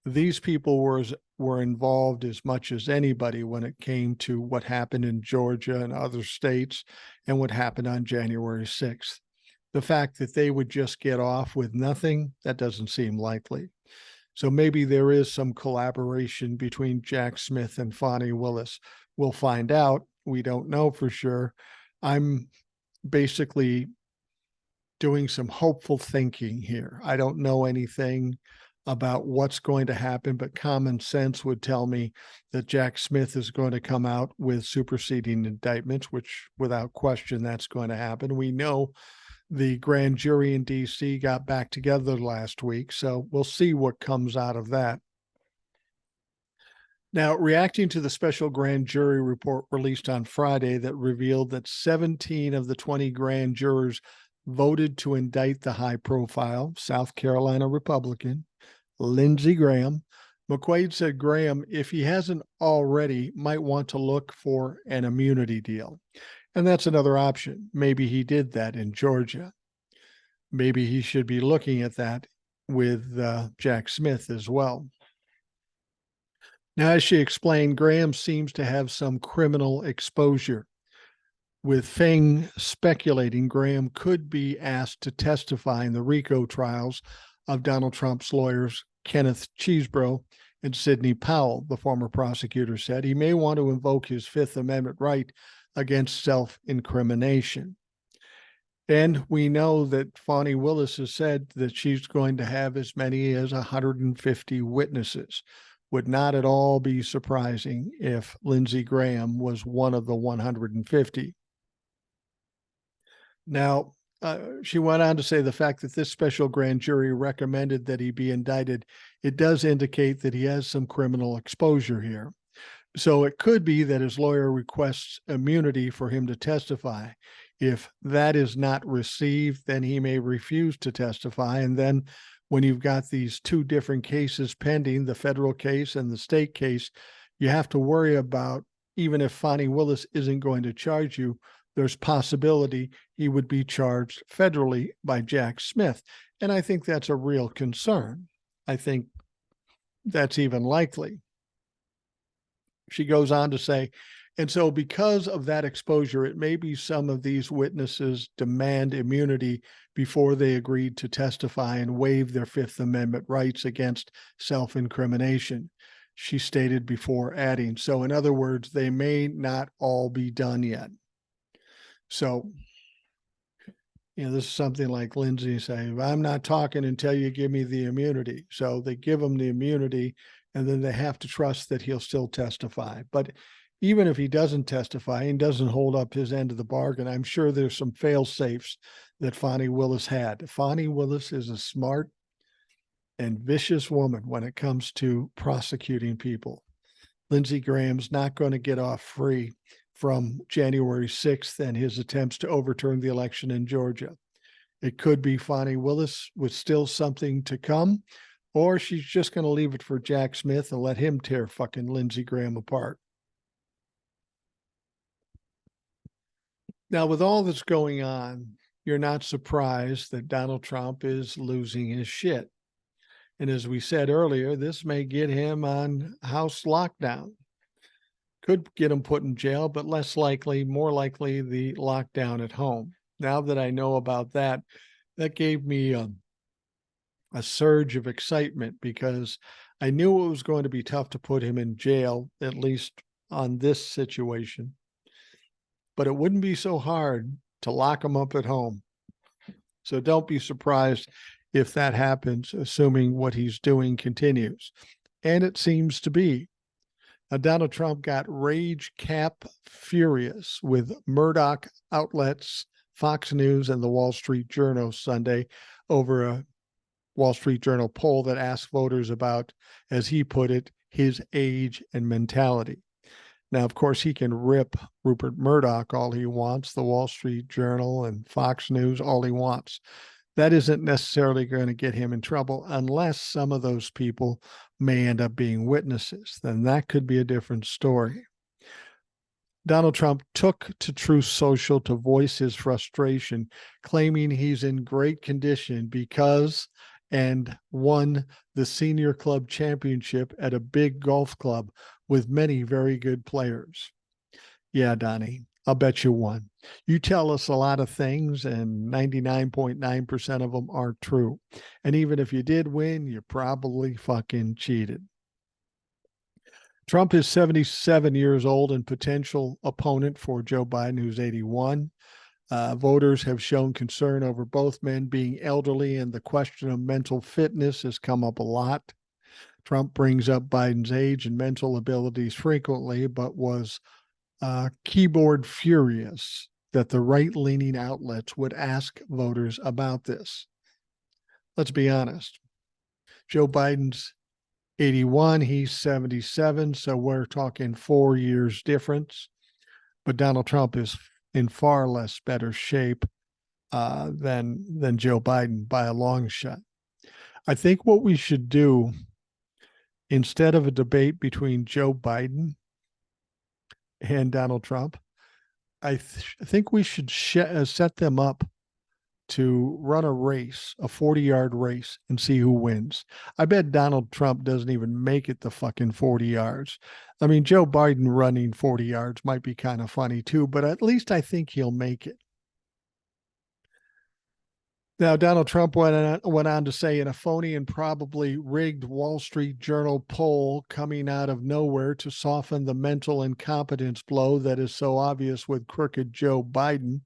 these people were as were involved as much as anybody when it came to what happened in Georgia and other states and what happened on January 6th. The fact that they would just get off with nothing, that doesn't seem likely. So maybe there is some collaboration between Jack Smith and Fani Willis. We'll find out. We don't know for sure. I'm basically doing some hopeful thinking here. I don't know anything about what's going to happen, but common sense would tell me that Jack Smith is going to come out with superseding indictments, which without question, that's going to happen. We know the grand jury in DC got back together last week, so we'll see what comes out of that. Now, reacting to the special grand jury report released on Friday that revealed that 17 of the 20 grand jurors voted to indict the high-profile South Carolina Republican, Lindsey Graham, McQuaid said Graham, if he hasn't already, might want to look for an immunity deal. And that's another option. Maybe he did that in Georgia. Maybe he should be looking at that with Jack Smith as well. Now, as she explained, Graham seems to have some criminal exposure. With Feng speculating Graham could be asked to testify in the RICO trials of Donald Trump's lawyers, Kenneth Chesebro and Sidney Powell, the former prosecutor said. He may want to invoke his Fifth Amendment right against self-incrimination. And we know that Fani Willis has said that she's going to have as many as 150 witnesses. Would not at all be surprising if Lindsey Graham was one of the 150. Now, she went on to say the fact that this special grand jury recommended that he be indicted, it does indicate that he has some criminal exposure here. So it could be that his lawyer requests immunity for him to testify. If that is not received, then he may refuse to testify. And then when you've got these two different cases pending, the federal case and the state case, you have to worry about, even if Fani Willis isn't going to charge you, there's possibility he would be charged federally by Jack Smith. And I think that's a real concern. I think that's even likely. She goes on to say, and so because of that exposure, it may be some of these witnesses demand immunity before they agreed to testify and waive their Fifth Amendment rights against self-incrimination, she stated before adding. So in other words, they may not all be done yet. So, this is something like Lindsey saying, I'm not talking until you give me the immunity. So they give him the immunity, and then they have to trust that he'll still testify. But even if he doesn't testify and doesn't hold up his end of the bargain, I'm sure there's some fail-safes that Fani Willis had. Fani Willis is a smart and vicious woman when it comes to prosecuting people. Lindsey Graham's not going to get off free from January 6th and his attempts to overturn the election in Georgia. It could be Fani Willis with still something to come, or she's just going to leave it for Jack Smith and let him tear fucking Lindsey Graham apart. Now, with all that's going on, you're not surprised that Donald Trump is losing his shit. And as we said earlier, this may get him on house lockdown. Could get him put in jail, but less likely, more likely the lockdown at home. Now that I know about that, that gave me a surge of excitement because I knew it was going to be tough to put him in jail, at least on this situation. But it wouldn't be so hard to lock him up at home. So don't be surprised if that happens, assuming what he's doing continues. And it seems to be. Now, Donald Trump got rage cap furious with Murdoch outlets, Fox News, and the Wall Street Journal Sunday over a Wall Street Journal poll that asked voters about, as he put it, his age and mentality. Now, of course, he can rip Rupert Murdoch all he wants, the Wall Street Journal and Fox News all he wants. That isn't necessarily going to get him in trouble unless some of those people may end up being witnesses. Then that could be a different story. Donald Trump took to Truth Social to voice his frustration, claiming he's in great condition because, and won the senior club championship at a big golf club with many very good players. Yeah, Donnie, I'll bet you won. You tell us a lot of things, and 99.9% of them are true. And even if you did win, you probably fucking cheated. Trump is 77 years old and potential opponent for Joe Biden, who's 81. Voters have shown concern over both men being elderly, and the question of mental fitness has come up a lot. Trump brings up Biden's age and mental abilities frequently, but was keyboard furious that the right-leaning outlets would ask voters about this. Let's be honest. Joe Biden's 81, he's 77, so we're talking 4 years difference. But Donald Trump is in far less better shape than Joe Biden by a long shot. I think what we should do, instead of a debate between Joe Biden and Donald Trump, I think we should set them up to run a race, a 40-yard race, and see who wins. I bet Donald Trump doesn't even make it the fucking 40 yards. I mean, Joe Biden running 40 yards might be kind of funny too, but at least I think he'll make it. Now, Donald Trump went on to say in a phony and probably rigged Wall Street Journal poll coming out of nowhere to soften the mental incompetence blow that is so obvious with crooked Joe Biden.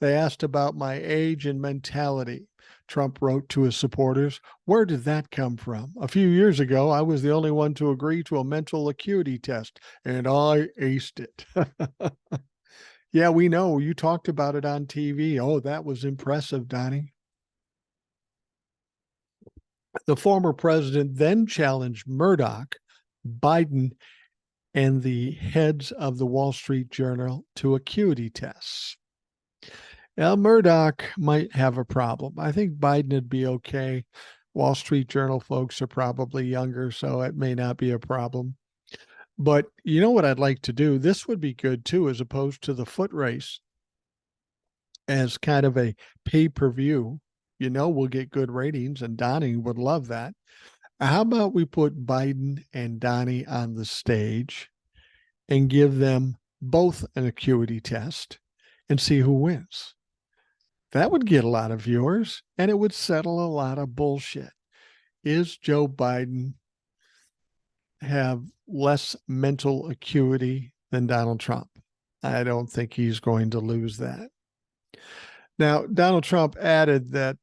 They asked about my age and mentality. Trump wrote to his supporters, "Where did that come from? A few years ago, I was the only one to agree to a mental acuity test, and I aced it." Yeah, we know. You talked about it on TV. Oh, that was impressive, Donnie. The former president then challenged Murdoch, Biden, and the heads of the Wall Street Journal to acuity tests. Now, Murdoch might have a problem. I think Biden would be okay. Wall Street Journal folks are probably younger, so it may not be a problem. But you know what I'd like to do? This would be good too, as opposed to the foot race as kind of a pay-per-view. You know, we'll get good ratings, and Donnie would love that. How about we put Biden and Donnie on the stage and give them both an acuity test and see who wins? That would get a lot of viewers, and it would settle a lot of bullshit. Is Joe Biden have less mental acuity than Donald Trump? I don't think he's going to lose that. Now, Donald Trump added that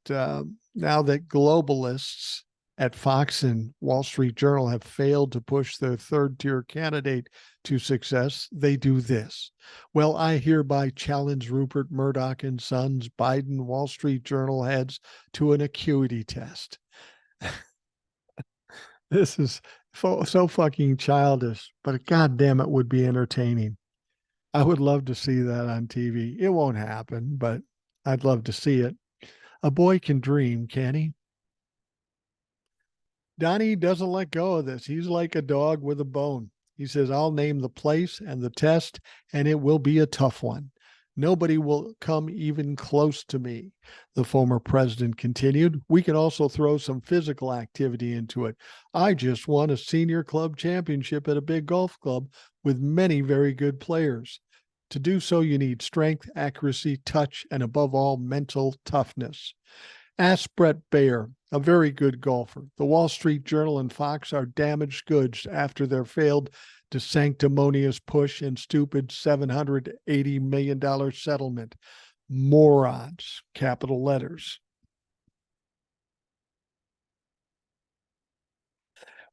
now that globalists at Fox and Wall Street Journal have failed to push their third-tier candidate to success, they do this. Well, I hereby challenge Rupert Murdoch and Sons, Biden, Wall Street Journal heads to an acuity test. This is so fucking childish, but goddamn, it would be entertaining. I would love to see that on TV. It won't happen, but I'd love to see it. A boy can dream, can he? Donnie doesn't let go of this. He's like a dog with a bone. He says, I'll name the place and the test, and it will be a tough one. Nobody will come even close to me, the former president continued. We can also throw some physical activity into it. I just won a senior club championship at a big golf club with many very good players. To do so, you need strength, accuracy, touch, and above all, mental toughness. Ask Brett Baer, a very good golfer. The Wall Street Journal and Fox are damaged goods after their failed to sanctimonious push and stupid $780 million settlement. Morons, capital letters.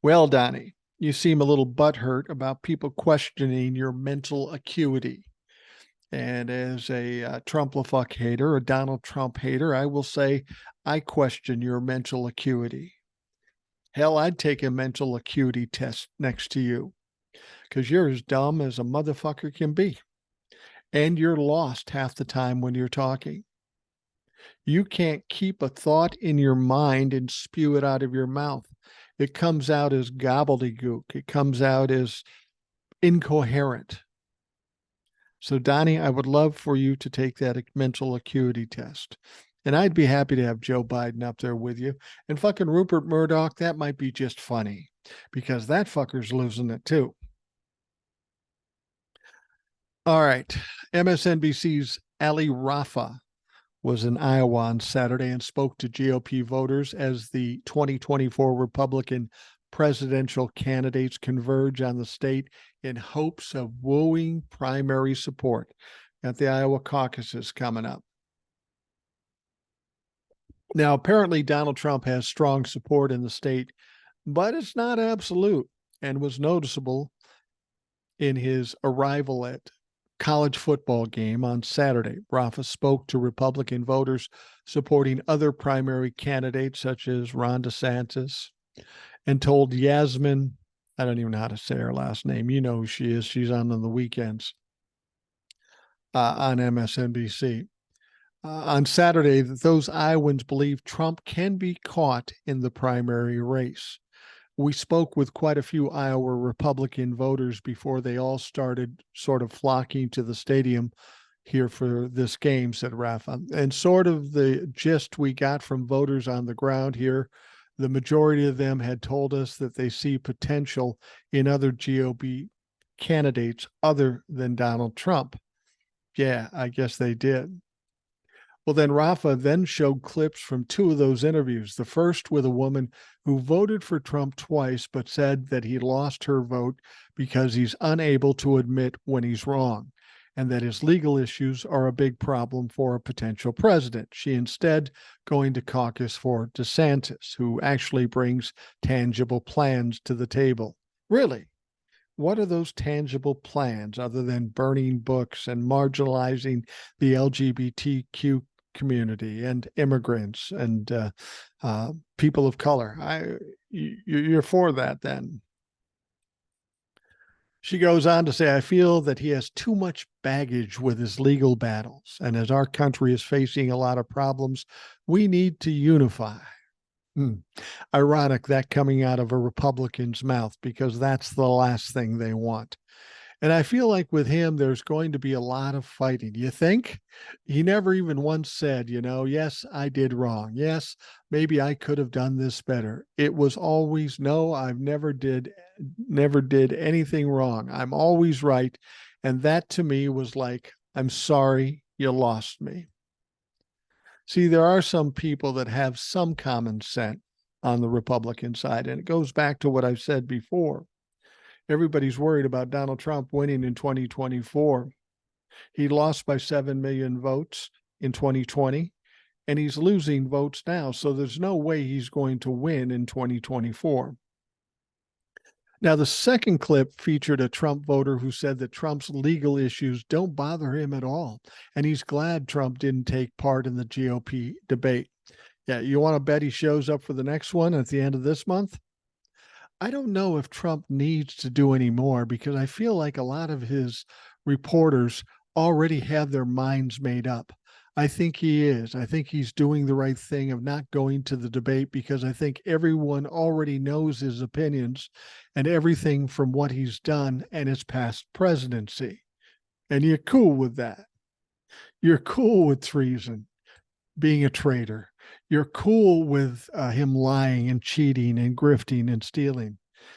Well, Donnie, you seem a little butthurt about people questioning your mental acuity. And as a Trump-la-fuck hater, a Donald Trump hater, I will say I question your mental acuity. Hell, I'd take a mental acuity test next to you because you're as dumb as a motherfucker can be. And you're lost half the time when you're talking. You can't keep a thought in your mind and spew it out of your mouth. It comes out as gobbledygook. It comes out as incoherent. So, Donnie, I would love for you to take that mental acuity test. And I'd be happy to have Joe Biden up there with you. And fucking Rupert Murdoch, that might be just funny because that fucker's losing it too. All right. MSNBC's Ali Rafa was in Iowa on Saturday and spoke to GOP voters as the 2024 Republican presidential candidates converge on the state in hopes of wooing primary support at the Iowa caucuses coming up. Now, apparently, Donald Trump has strong support in the state, but it's not absolute and was noticeable in his arrival at college football game on Saturday. Rafa spoke to Republican voters supporting other primary candidates such as Ron DeSantis and told Yasmin, I don't even know how to say her last name. You know who she is. She's on the weekends on MSNBC. On Saturday, that those Iowans believe Trump can be caught in the primary race. We spoke with quite a few Iowa Republican voters before they all started sort of flocking to the stadium here for this game, said Rafa. And sort of the gist we got from voters on the ground here, the majority of them had told us that they see potential in other GOP candidates other than Donald Trump. Yeah, I guess they did. Well, then Rafa then showed clips from two of those interviews. The first with a woman who voted for Trump twice, but said that he lost her vote because he's unable to admit when he's wrong and that his legal issues are a big problem for a potential president. She instead going to caucus for DeSantis, who actually brings tangible plans to the table. Really? What are those tangible plans other than burning books and marginalizing the LGBTQ community and immigrants and people of color? You're for that then? She goes on to say, I feel that he has too much baggage with his legal battles. And as our country is facing a lot of problems, we need to unify. Ironic that coming out of a Republican's mouth, because that's the last thing they want. And I feel like with him, there's going to be a lot of fighting. You think? He never even once said, yes, I did wrong. Yes, maybe I could have done this better. It was always, no, I've never did anything wrong. I'm always right. And that to me was like, I'm sorry, you lost me. See, there are some people that have some common sense on the Republican side. And it goes back to what I've said before. Everybody's worried about Donald Trump winning in 2024. He lost by 7 million votes in 2020, and he's losing votes now. So there's no way he's going to win in 2024. Now, the second clip featured a Trump voter who said that Trump's legal issues don't bother him at all, and he's glad Trump didn't take part in the GOP debate. Yeah, you want to bet he shows up for the next one at the end of this month? I don't know if Trump needs to do any more because I feel like a lot of his reporters already have their minds made up. I think he is. I think he's doing the right thing of not going to the debate because I think everyone already knows his opinions and everything from what he's done and his past presidency. And you're cool with that. You're cool with treason, being a traitor. You're cool with him lying and cheating and grifting and stealing.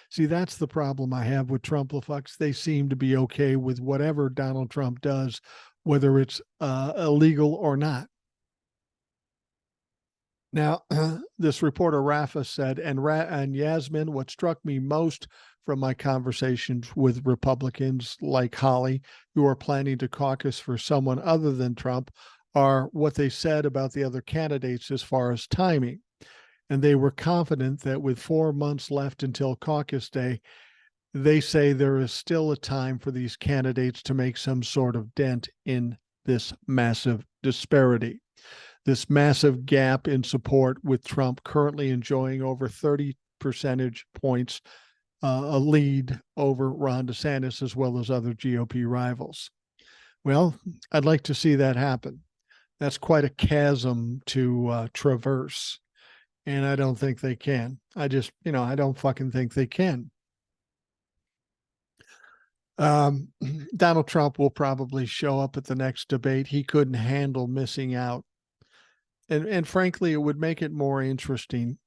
See, that's the problem I have with Trump-lefucks. They seem to be okay with whatever Donald Trump does, whether it's illegal or not. Now, this reporter Rafa said, and Yasmin, what struck me most from my conversations with Republicans like Holly, who are planning to caucus for someone other than Trump, are what they said about the other candidates as far as timing. And they were confident that with 4 months left until caucus day, they say there is still a time for these candidates to make some sort of dent in this massive disparity, this massive gap in support, with Trump currently enjoying over 30 percentage points, a lead over Ron DeSantis as well as other GOP rivals. Well, I'd like to see that happen. That's quite a chasm to traverse. And I don't think they can. I don't fucking think they can. Donald Trump will probably show up at the next debate. He couldn't handle missing out. And frankly, it would make it more interesting.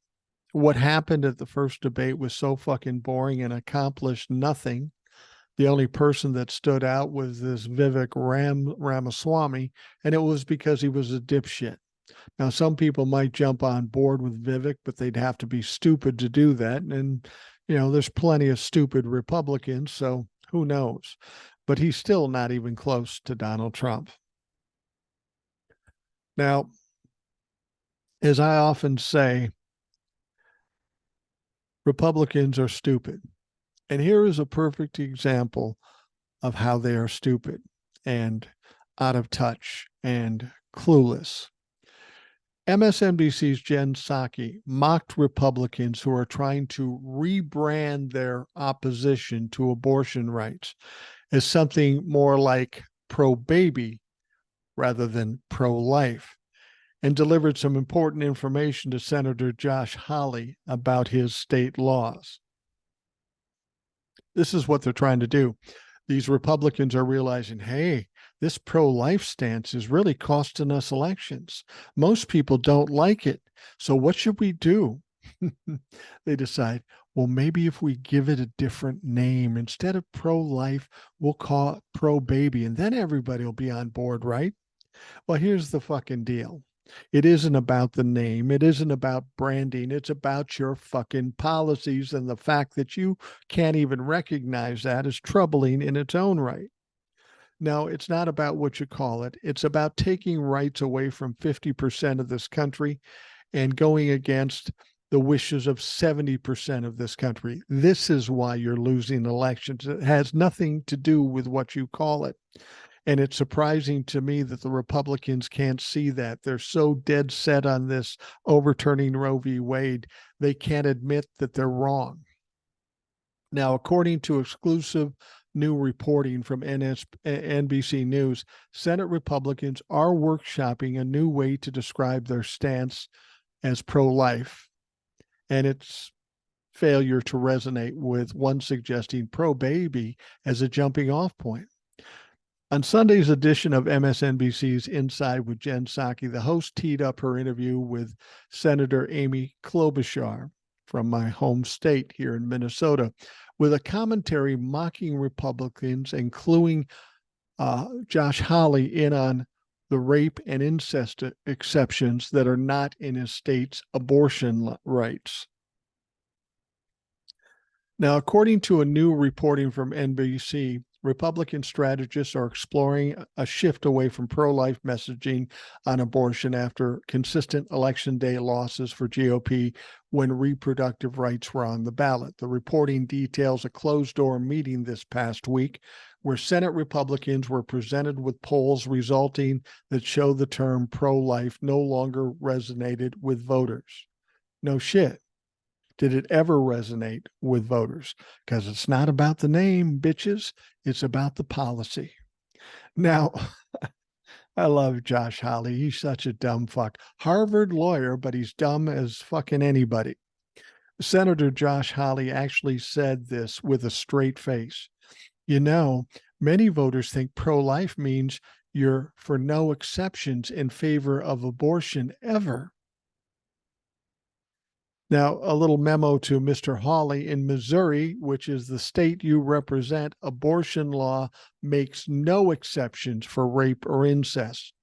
What happened at the first debate was so fucking boring and accomplished nothing. The only person that stood out was this Vivek Ramaswamy, and it was because he was a dipshit. Now, some people might jump on board with Vivek, but they'd have to be stupid to do that. And, there's plenty of stupid Republicans, so who knows? But he's still not even close to Donald Trump. Now, as I often say, Republicans are stupid. And here is a perfect example of how they are stupid and out of touch and clueless. MSNBC's Jen Psaki mocked Republicans who are trying to rebrand their opposition to abortion rights as something more like pro-baby rather than pro-life, and delivered some important information to Senator Josh Hawley about his state laws. This is what they're trying to do. These Republicans are realizing, hey, this pro-life stance is really costing us elections. Most people don't like it. So what should we do? They decide, well, maybe if we give it a different name, instead of pro-life, we'll call it pro-baby, and then everybody will be on board, right? Well, here's the fucking deal. It isn't about the name. It isn't about branding. It's about your fucking policies. And the fact that you can't even recognize that is troubling in its own right. Now, it's not about what you call it. It's about taking rights away from 50% of this country and going against the wishes of 70% of this country. This is why you're losing elections. It has nothing to do with what you call it. And it's surprising to me that the Republicans can't see that. They're so dead set on this overturning Roe v. Wade, they can't admit that they're wrong. Now, according to exclusive new reporting from NBC News, Senate Republicans are workshopping a new way to describe their stance as pro-life, and its failure to resonate with one suggesting pro-baby as a jumping off point. On Sunday's edition of MSNBC's Inside with Jen Psaki, the host teed up her interview with Senator Amy Klobuchar from my home state here in Minnesota, with a commentary mocking Republicans and cluing Josh Hawley in on the rape and incest exceptions that are not in his state's abortion rights. Now, according to a new reporting from NBC, Republican strategists are exploring a shift away from pro-life messaging on abortion after consistent election day losses for GOP when reproductive rights were on the ballot. The reporting details a closed-door meeting this past week where Senate Republicans were presented with polls resulting that show the term pro-life no longer resonated with voters. No shit. Did it ever resonate with voters? Because it's not about the name, bitches. It's about the policy. Now, I love Josh Hawley. He's such a dumb fuck. Harvard lawyer, but he's dumb as fucking anybody. Senator Josh Hawley actually said this with a straight face. Many voters think pro-life means you're for no exceptions in favor of abortion ever. Now, a little memo to Mr. Hawley: in Missouri, which is the state you represent, abortion law makes no exceptions for rape or incest.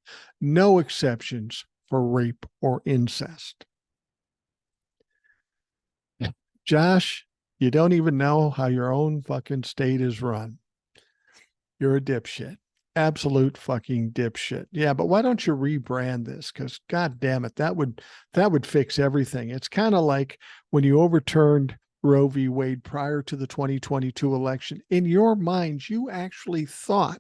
No exceptions for rape or incest. Josh, you don't even know how your own fucking state is run. You're a dipshit. Absolute fucking dipshit. Yeah, but why don't you rebrand this? Because god damn it, that would fix everything. It's kind of like when you overturned Roe v. Wade prior to the 2022 election. In your minds, you actually thought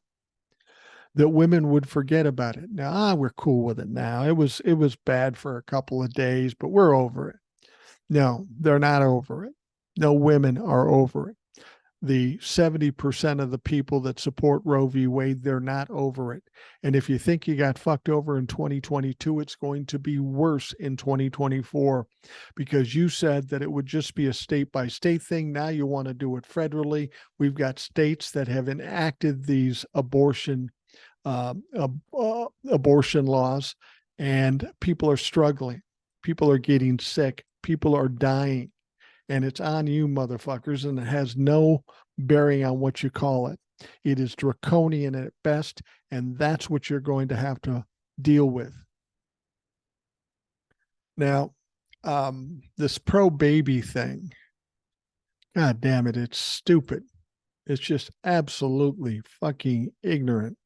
that women would forget about it. Now, we're cool with it now. It was bad for a couple of days, but we're over it. No, they're not over it. No, women are over it. The 70% of the people that support Roe v. Wade, they're not over it. And if you think you got fucked over in 2022, it's going to be worse in 2024 because you said that it would just be a state-by-state thing. Now you want to do it federally. We've got states that have enacted these abortion laws, and people are struggling. People are getting sick. People are dying. And it's on you, motherfuckers, and it has no bearing on what you call it. It is draconian at best, and that's what you're going to have to deal with. Now, this pro-baby thing, God damn it, it's stupid. It's just absolutely fucking ignorant.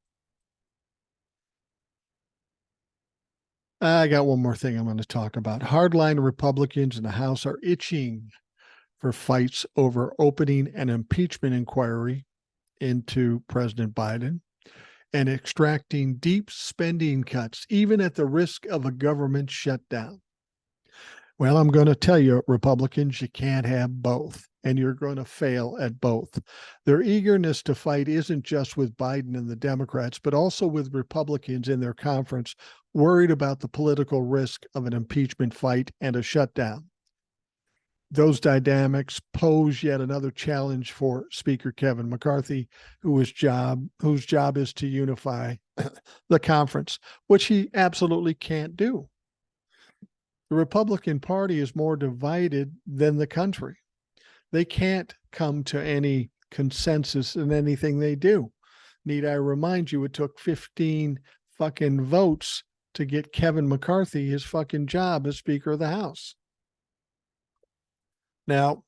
I got one more thing I'm going to talk about. Hardline Republicans in the House are itching for fights over opening an impeachment inquiry into President Biden and extracting deep spending cuts, even at the risk of a government shutdown. Well, I'm going to tell you, Republicans, you can't have both, and you're going to fail at both. Their eagerness to fight isn't just with Biden and the Democrats, but also with Republicans in their conference worried about the political risk of an impeachment fight and a shutdown. Those dynamics pose yet another challenge for Speaker Kevin McCarthy, whose job is to unify the conference, which he absolutely can't do. The Republican Party is more divided than the country. They can't come to any consensus in anything they do. Need I remind you, it took 15 fucking votes to get Kevin McCarthy his fucking job as Speaker of the House. Now,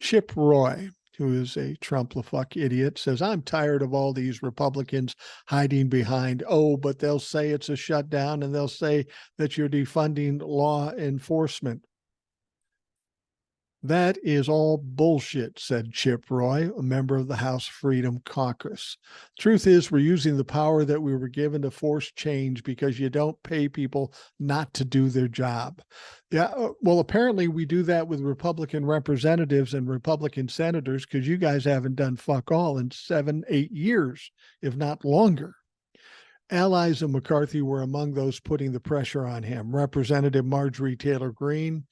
Chip Roy, who is a Trump-la-fuck idiot, says, I'm tired of all these Republicans hiding behind, but they'll say it's a shutdown and they'll say that you're defunding law enforcement. That is all bullshit, said Chip Roy, a member of the House Freedom Caucus. Truth is, we're using the power that we were given to force change because you don't pay people not to do their job. Yeah, well, apparently we do that with Republican representatives and Republican senators because you guys haven't done fuck all in 7-8 years, if not longer. Allies of McCarthy were among those putting the pressure on him. Representative Marjorie Taylor Greene,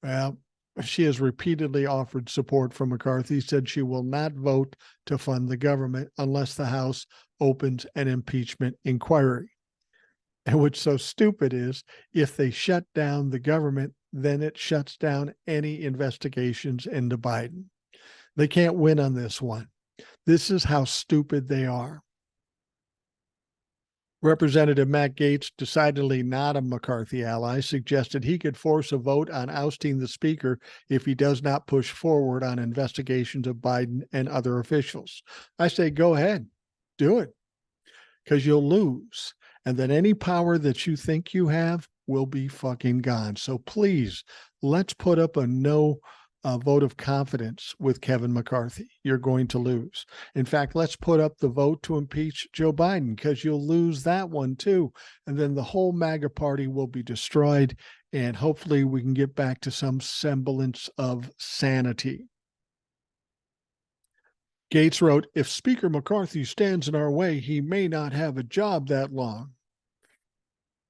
well, she has repeatedly offered support for McCarthy, said she will not vote to fund the government unless the House opens an impeachment inquiry. And what's so stupid is if they shut down the government, then it shuts down any investigations into Biden. They can't win on this one. This is how stupid they are. Representative Matt Gaetz, decidedly not a McCarthy ally, suggested he could force a vote on ousting the speaker if he does not push forward on investigations of Biden and other officials. I say, go ahead, do it, because you'll lose. And then any power that you think you have will be fucking gone. So please, let's put up a no vote of confidence with Kevin McCarthy. You're going to lose. In fact, let's put up the vote to impeach Joe Biden because you'll lose that one too. And then the whole MAGA party will be destroyed. And hopefully we can get back to some semblance of sanity. Gaetz wrote, if Speaker McCarthy stands in our way, he may not have a job that long.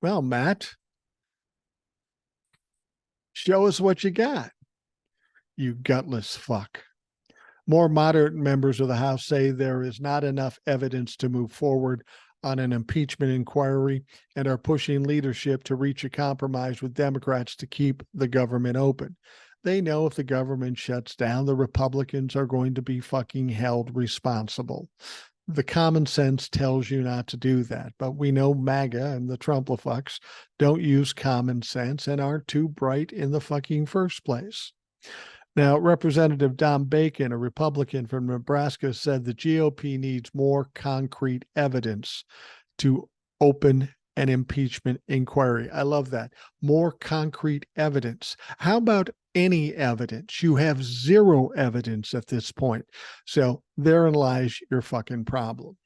Well, Matt, show us what you got, you gutless fuck. More moderate members of the House say there is not enough evidence to move forward on an impeachment inquiry and are pushing leadership to reach a compromise with Democrats to keep the government open. They know if the government shuts down, the Republicans are going to be fucking held responsible. The common sense tells you not to do that, but we know MAGA and the Trump-la-fucks don't use common sense and aren't too bright in the fucking first place. Now, Representative Don Bacon, a Republican from Nebraska, said the GOP needs more concrete evidence to open an impeachment inquiry. I love that. More concrete evidence. How about any evidence? You have zero evidence at this point. So therein lies your fucking problem.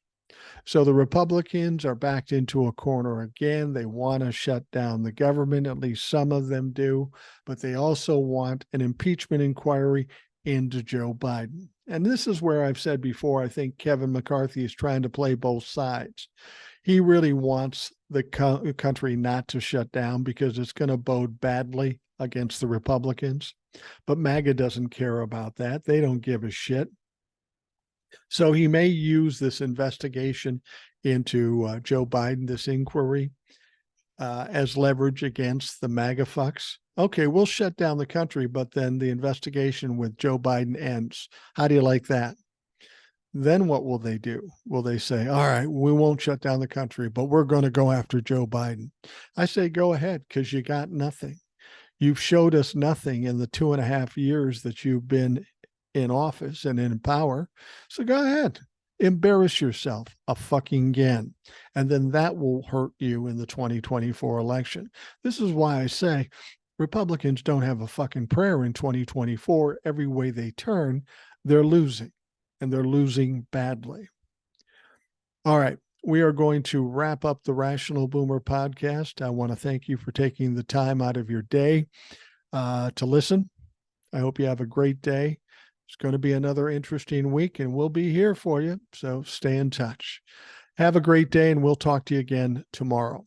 So the Republicans are backed into a corner again. They want to shut down the government, at least some of them do, but they also want an impeachment inquiry into Joe Biden. And this is where I've said before, I think Kevin McCarthy is trying to play both sides. He really wants the country not to shut down because it's going to bode badly against the Republicans. But MAGA doesn't care about that. They don't give a shit. So he may use this investigation into Joe Biden, this inquiry, as leverage against the MAGA fucks. Okay, we'll shut down the country, but then the investigation with Joe Biden ends. How do you like that? Then what will they do? Will they say, all right, we won't shut down the country, but we're going to go after Joe Biden? I say, go ahead, because you got nothing. You've showed us nothing in the 2.5 years that you've been in office and in power. So go ahead, embarrass yourself a fucking again. And then that will hurt you in the 2024 election. This is why I say Republicans don't have a fucking prayer in 2024. Every way they turn, they're losing, and they're losing badly. All right. We are going to wrap up the Rational Boomer podcast. I want to thank you for taking the time out of your day to listen. I hope you have a great day. It's going to be another interesting week, and we'll be here for you. So stay in touch. Have a great day, and we'll talk to you again tomorrow.